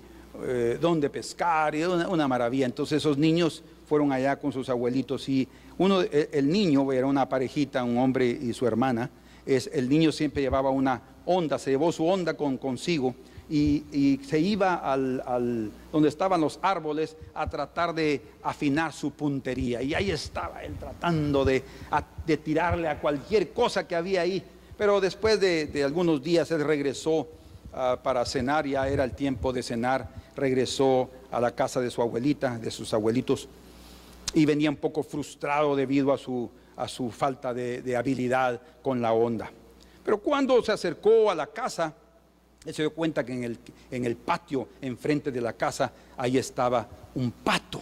donde pescar, y una maravilla. Entonces esos niños fueron allá con sus abuelitos y el niño era una parejita, un hombre y su hermana. El niño siempre llevaba una onda, se llevó su onda consigo y se iba donde estaban los árboles a tratar de afinar su puntería. Y ahí estaba él tratando de tirarle a cualquier cosa que había ahí. Pero después de algunos días él regresó para cenar, ya era el tiempo de cenar. Regresó a la casa de su abuelita, de sus abuelitos, y venía un poco frustrado debido a su falta de habilidad con la onda. Pero cuando se acercó a la casa, él se dio cuenta que en el patio enfrente de la casa ahí estaba un pato.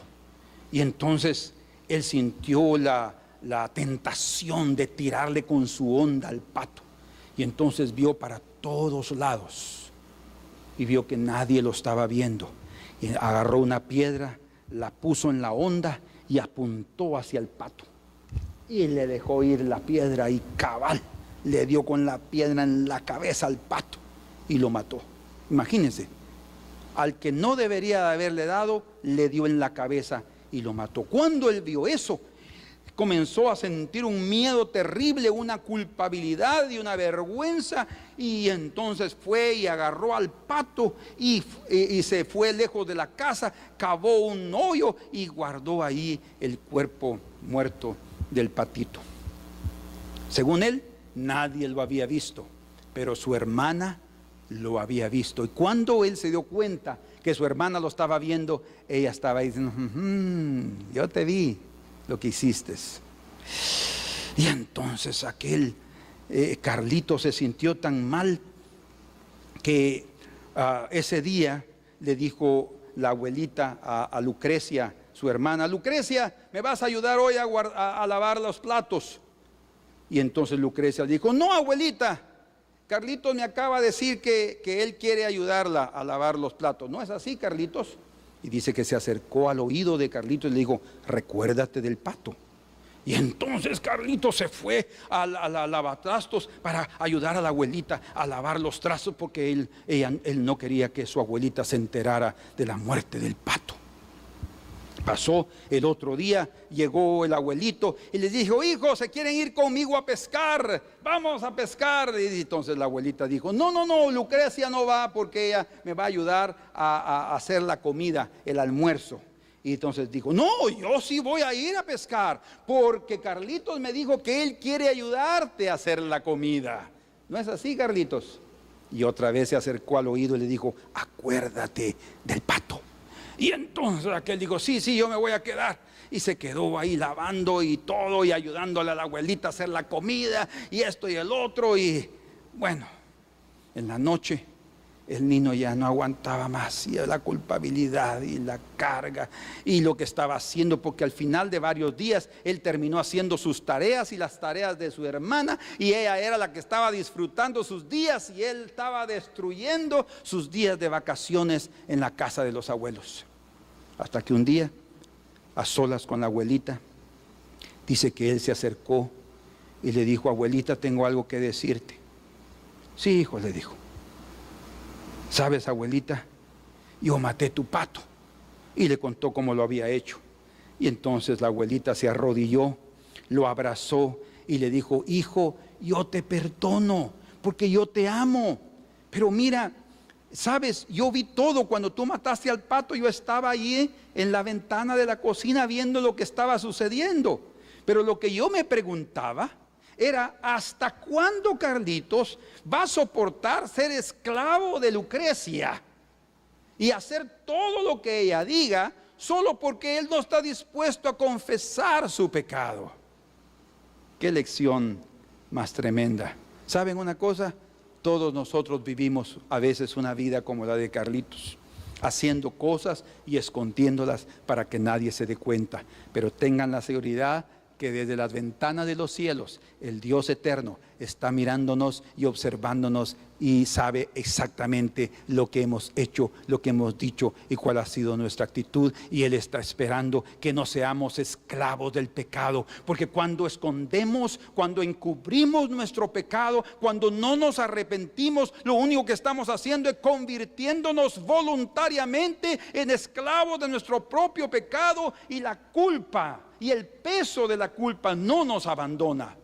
Y entonces él sintió la tentación de tirarle con su onda al pato. Y entonces vio para todos lados y vio que nadie lo estaba viendo. Y agarró una piedra, la puso en la onda y apuntó hacia el pato. Y le dejó ir la piedra y cabal le dio con la piedra en la cabeza al pato y lo mató. Imagínense, al que no debería de haberle dado, le dio en la cabeza y lo mató. Cuando él vio eso, comenzó a sentir un miedo terrible, una culpabilidad y una vergüenza, y entonces fue y agarró al pato y se fue lejos de la casa, cavó un hoyo y guardó ahí el cuerpo muerto del patito. Según él, nadie lo había visto, pero su hermana lo había visto. Y cuando él se dio cuenta que su hermana lo estaba viendo, ella estaba diciendo, yo te vi lo que hiciste. Y entonces aquel Carlito se sintió tan mal que ese día le dijo la abuelita a Lucrecia, su hermana: Lucrecia, ¿me vas a ayudar hoy a lavar los platos? Y entonces Lucrecia dijo: no, abuelita, Carlitos me acaba de decir que él quiere ayudarla a lavar los platos. ¿No es así, Carlitos? Y dice que se acercó al oído de Carlitos y le dijo: recuérdate del pato. Y entonces Carlitos se fue a la lavatrastos para ayudar a la abuelita a lavar los trastos, porque él no quería que su abuelita se enterara de la muerte del pato. Pasó el otro día, llegó el abuelito y les dijo: hijos, ¿se quieren ir conmigo a pescar? Vamos a pescar. Y entonces la abuelita dijo: no, Lucrecia no va, porque ella me va a ayudar a hacer la comida, el almuerzo. Y entonces dijo: no, yo sí voy a ir a pescar, porque Carlitos me dijo que él quiere ayudarte a hacer la comida. ¿No es así, Carlitos? Y otra vez se acercó al oído y le dijo: acuérdate del pato. Y entonces aquel dijo: sí, yo me voy a quedar. Y se quedó ahí lavando y todo, y ayudándole a la abuelita a hacer la comida, y esto y el otro. Y bueno, en la noche el niño ya no aguantaba más, y la culpabilidad y la carga y lo que estaba haciendo, porque al final de varios días él terminó haciendo sus tareas y las tareas de su hermana, y ella era la que estaba disfrutando sus días, y él estaba destruyendo sus días de vacaciones en la casa de los abuelos. Hasta que un día, a solas con la abuelita, dice que él se acercó y le dijo: abuelita, tengo algo que decirte. Sí, hijo, le dijo. ¿Sabes, abuelita? Yo maté tu pato. Y le contó cómo lo había hecho. Y entonces la abuelita se arrodilló, lo abrazó y le dijo: hijo, yo te perdono, porque yo te amo. Pero mira, sabes, yo vi todo cuando tú mataste al pato. Yo estaba allí en la ventana de la cocina viendo lo que estaba sucediendo. Pero lo que yo me preguntaba era: ¿hasta cuándo Carlitos va a soportar ser esclavo de Lucrecia y hacer todo lo que ella diga, solo porque él no está dispuesto a confesar su pecado? Qué lección más tremenda. ¿Saben una cosa? Todos nosotros vivimos a veces una vida como la de Carlitos, haciendo cosas y escondiéndolas para que nadie se dé cuenta. Pero tengan la seguridad que desde las ventanas de los cielos el Dios eterno está mirándonos y observándonos, y sabe exactamente lo que hemos hecho, lo que hemos dicho y cuál ha sido nuestra actitud. Y Él está esperando que no seamos esclavos del pecado, porque cuando escondemos, cuando encubrimos nuestro pecado, cuando no nos arrepentimos, lo único que estamos haciendo es convirtiéndonos voluntariamente en esclavos de nuestro propio pecado, y la culpa y el peso de la culpa no nos abandona.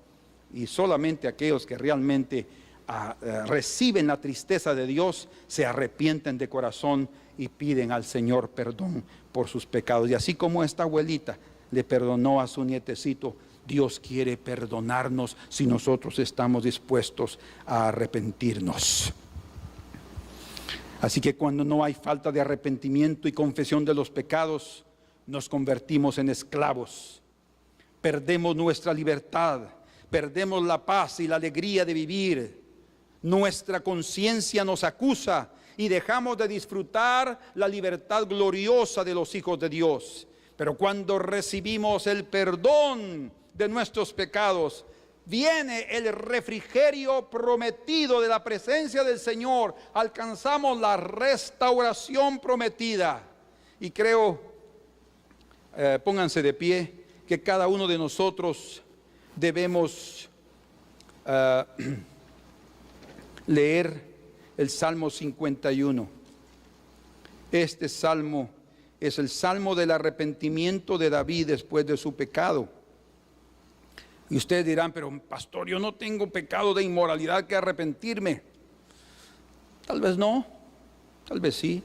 Y solamente aquellos que realmente reciben la tristeza de Dios se arrepienten de corazón y piden al Señor perdón por sus pecados. Y así como esta abuelita le perdonó a su nietecito, Dios quiere perdonarnos si nosotros estamos dispuestos a arrepentirnos. Así que cuando no hay falta de arrepentimiento y confesión de los pecados, nos convertimos en esclavos, perdemos nuestra libertad, perdemos la paz y la alegría de vivir. Nuestra conciencia nos acusa y dejamos de disfrutar la libertad gloriosa de los hijos de Dios. Pero cuando recibimos el perdón de nuestros pecados, viene el refrigerio prometido de la presencia del Señor. Alcanzamos la restauración prometida. Y creo, pónganse de pie, que cada uno de nosotros debemos leer el Salmo 51. Este salmo es el salmo del arrepentimiento de David después de su pecado. Y ustedes dirán: pero pastor, yo no tengo pecado de inmoralidad que arrepentirme. Tal vez no, tal vez sí.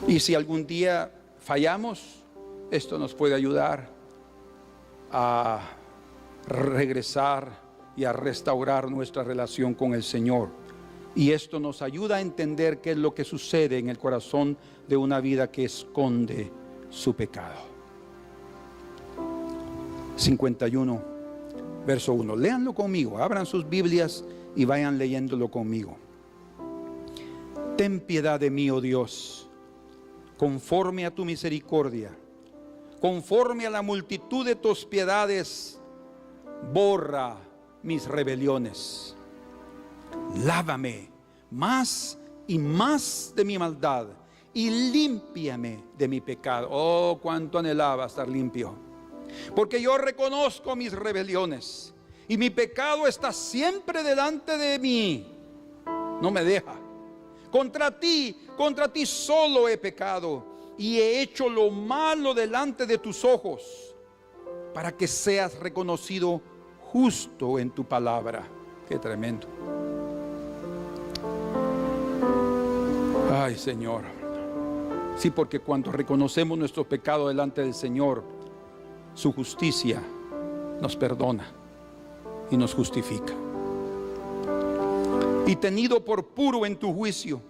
Y si algún día fallamos, esto nos puede ayudar a regresar y a restaurar nuestra relación con el Señor. Y esto nos ayuda a entender qué es lo que sucede en el corazón de una vida que esconde su pecado. 51, verso 1. Léanlo conmigo, abran sus Biblias y vayan leyéndolo conmigo. Ten piedad de mí, oh Dios, conforme a tu misericordia, conforme a la multitud de tus piedades, borra mis rebeliones. Lávame más y más de mi maldad y límpiame de mi pecado. Oh, cuánto anhelaba estar limpio, porque yo reconozco mis rebeliones y mi pecado está siempre delante de mí. No me deja. Contra ti solo he pecado y he hecho lo malo delante de tus ojos, para que seas reconocido justo en tu palabra. Qué tremendo. Ay, Señor. Sí, porque cuando reconocemos nuestro pecado delante del Señor, su justicia nos perdona y nos justifica. Y tenido por puro en tu juicio.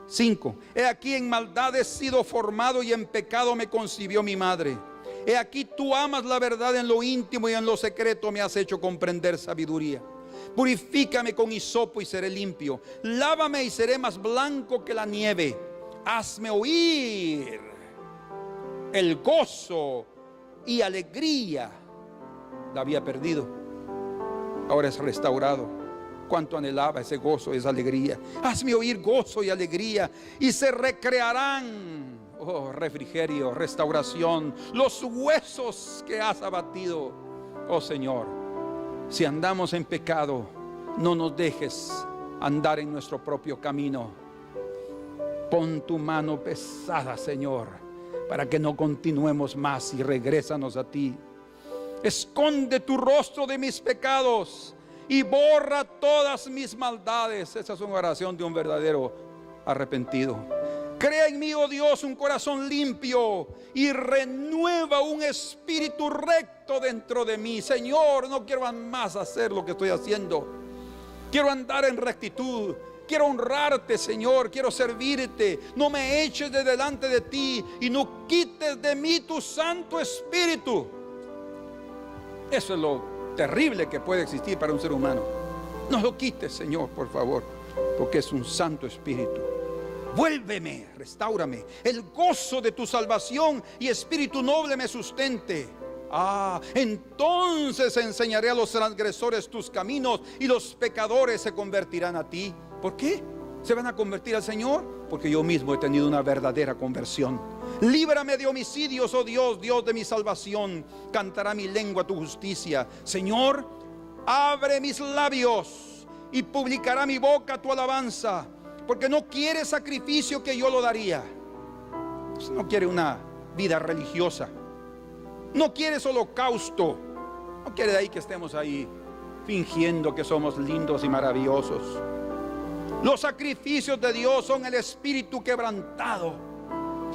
5. He aquí en maldad he sido formado y en pecado me concibió mi madre. He aquí tú amas la verdad en lo íntimo y en lo secreto me has hecho comprender sabiduría. Purifícame con hisopo y seré limpio. Lávame y seré más blanco que la nieve. Hazme oír el gozo y alegría. La había perdido, ahora es restaurado. Cuánto anhelaba ese gozo, esa alegría. Hazme oír gozo y alegría y se recrearán, oh, refrigerio, restauración, los huesos que has abatido. Oh Señor, si andamos en pecado, no nos dejes andar en nuestro propio camino. Pon tu mano pesada, Señor, para que no continuemos más, y regrésanos a ti. Esconde tu rostro de mis pecados y borra todas mis maldades. Esa es una oración de un verdadero arrepentido. Crea en mí, oh Dios, un corazón limpio y renueva un espíritu recto dentro de mí. Señor, no quiero más hacer lo que estoy haciendo. Quiero andar en rectitud. Quiero honrarte, Señor. Quiero servirte. No me eches de delante de ti y no quites de mí tu Santo Espíritu. Eso es lo terrible que puede existir para un ser humano. No lo quites, Señor, por favor, porque es un Santo Espíritu. Vuélveme, restáurame. El gozo de tu salvación y espíritu noble me sustente. Entonces enseñaré a los transgresores tus caminos y los pecadores se convertirán a ti. ¿Por qué se van a convertir al Señor? Porque yo mismo he tenido una verdadera conversión. Líbrame de homicidios, oh Dios, Dios de mi salvación. Cantará mi lengua tu justicia. Señor, abre mis labios y publicará mi boca tu alabanza. Porque no quiere sacrificio que yo lo daría. No quiere una vida religiosa. No quiere holocausto. No quiere de ahí que estemos ahí fingiendo que somos lindos y maravillosos. Los sacrificios de Dios son el espíritu quebrantado.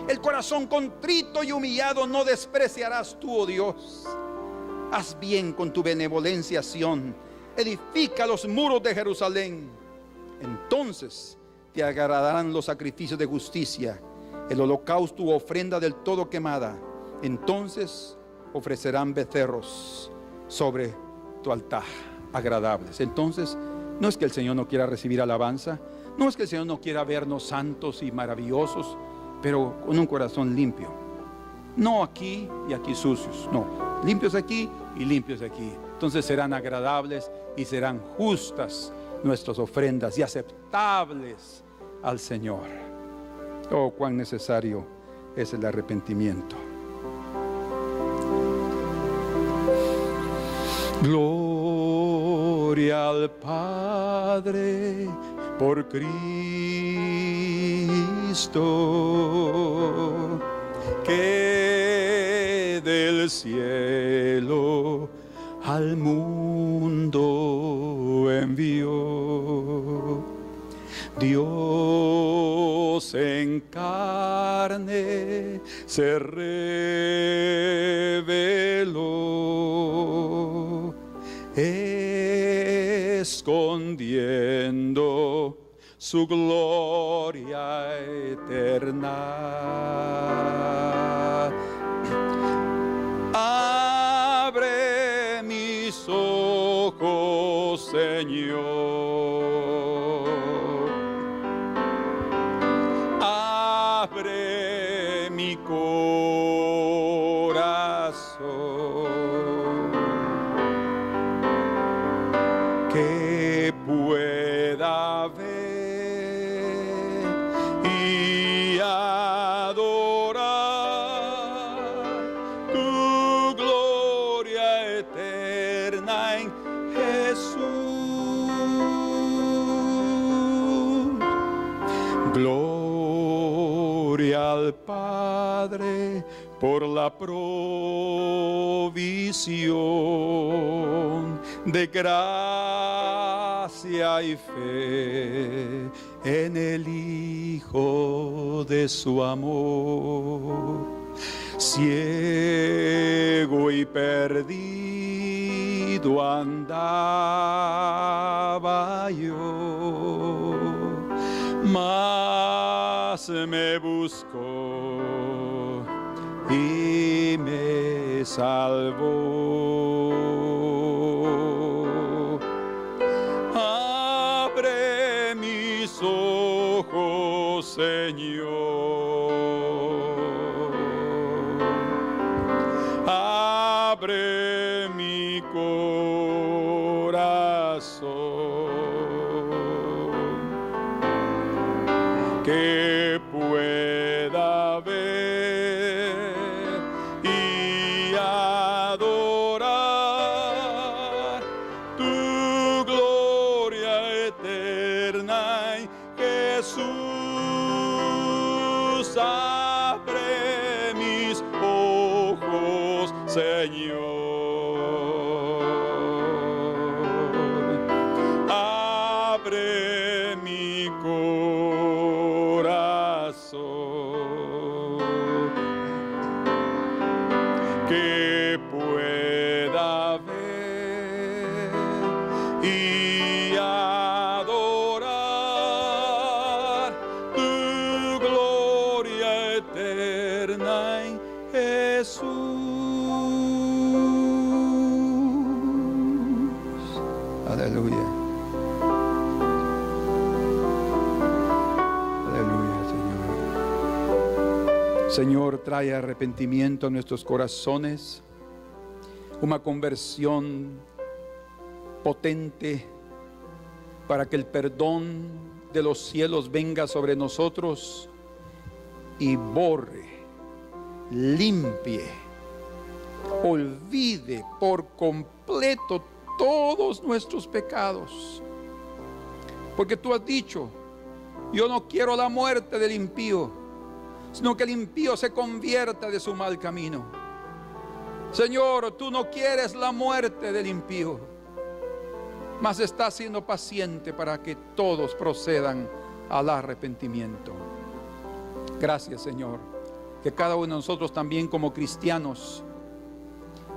El corazón contrito y humillado no despreciarás tú, oh Dios. Haz bien con tu benevolencia, Sión. Edifica los muros de Jerusalén. Entonces te agradarán los sacrificios de justicia, el holocausto u ofrenda del todo quemada. Entonces ofrecerán becerros sobre tu altar agradables. Entonces, no es que el Señor no quiera recibir alabanza, no es que el Señor no quiera vernos santos y maravillosos, pero con un corazón limpio. No aquí y aquí sucios, no, limpios aquí y limpios aquí. Entonces serán agradables y serán justas nuestras ofrendas y aceptables al Señor. Oh, cuán necesario es el arrepentimiento. Gloria al Padre por Cristo, que del cielo al mundo envió. Dios en carne se reveló, escondiendo su gloria eterna. Abre mis ojos, Señor, mi corazón, que pueda ver y adorar tu gloria eterna en Jesús. Gloria al Padre por la provisión de gracia y fe en el Hijo de su amor. Ciego y perdido andaba yo, mas me buscó y me salvó. Abre mis ojos, Señor, abre mi corazón, que pueda ver y adorar tu gloria eterna en Jesús. Abre mis ojos, Señor, abre mi corazón, que pueda ver y adorar tu gloria eterna en Jesús. Aleluya. Aleluya, Señor. Señor, trae arrepentimiento a nuestros corazones, una conversión potente para que el perdón de los cielos venga sobre nosotros y borre, limpie, olvide por completo todos nuestros pecados. Porque tú has dicho: yo no quiero la muerte del impío, sino que el impío se convierta de su mal camino. Señor, tú no quieres la muerte del impío, mas estás siendo paciente para que todos procedan al arrepentimiento. Gracias, Señor, que cada uno de nosotros también como cristianos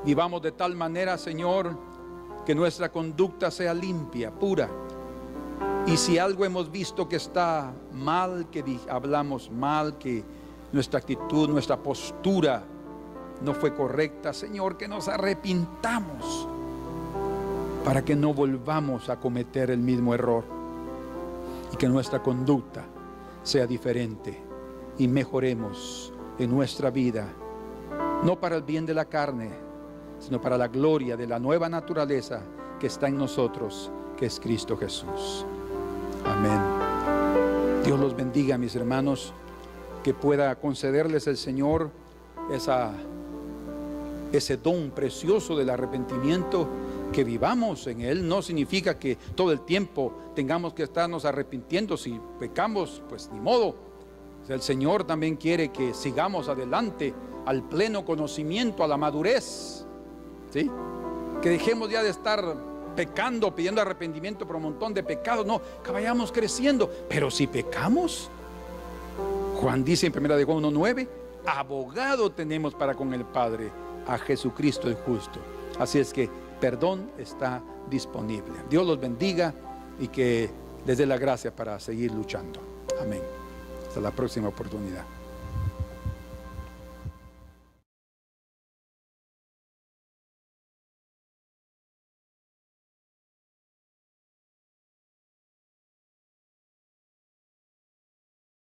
vivamos de tal manera, Señor, que nuestra conducta sea limpia, pura. Y si algo hemos visto que está mal, que hablamos mal, que nuestra actitud, nuestra postura no fue correcta, Señor, que nos arrepintamos para que no volvamos a cometer el mismo error y que nuestra conducta sea diferente y mejoremos en nuestra vida, no para el bien de la carne, sino para la gloria de la nueva naturaleza que está en nosotros, que es Cristo Jesús. Amén. Dios los bendiga, mis hermanos, que pueda concederles el Señor ese don precioso del arrepentimiento, que vivamos en Él. No significa que todo el tiempo tengamos que estarnos arrepintiendo. Si pecamos, pues ni modo. El Señor también quiere que sigamos adelante al pleno conocimiento, a la madurez, ¿sí? Que dejemos ya de estar pecando, pidiendo arrepentimiento por un montón de pecados. No, que vayamos creciendo. Pero si pecamos, Juan dice en 1 Juan 1:9, abogado tenemos para con el Padre, a Jesucristo el justo. Así es que perdón está disponible. Dios los bendiga y que les dé la gracia para seguir luchando. Amén. Hasta la próxima oportunidad.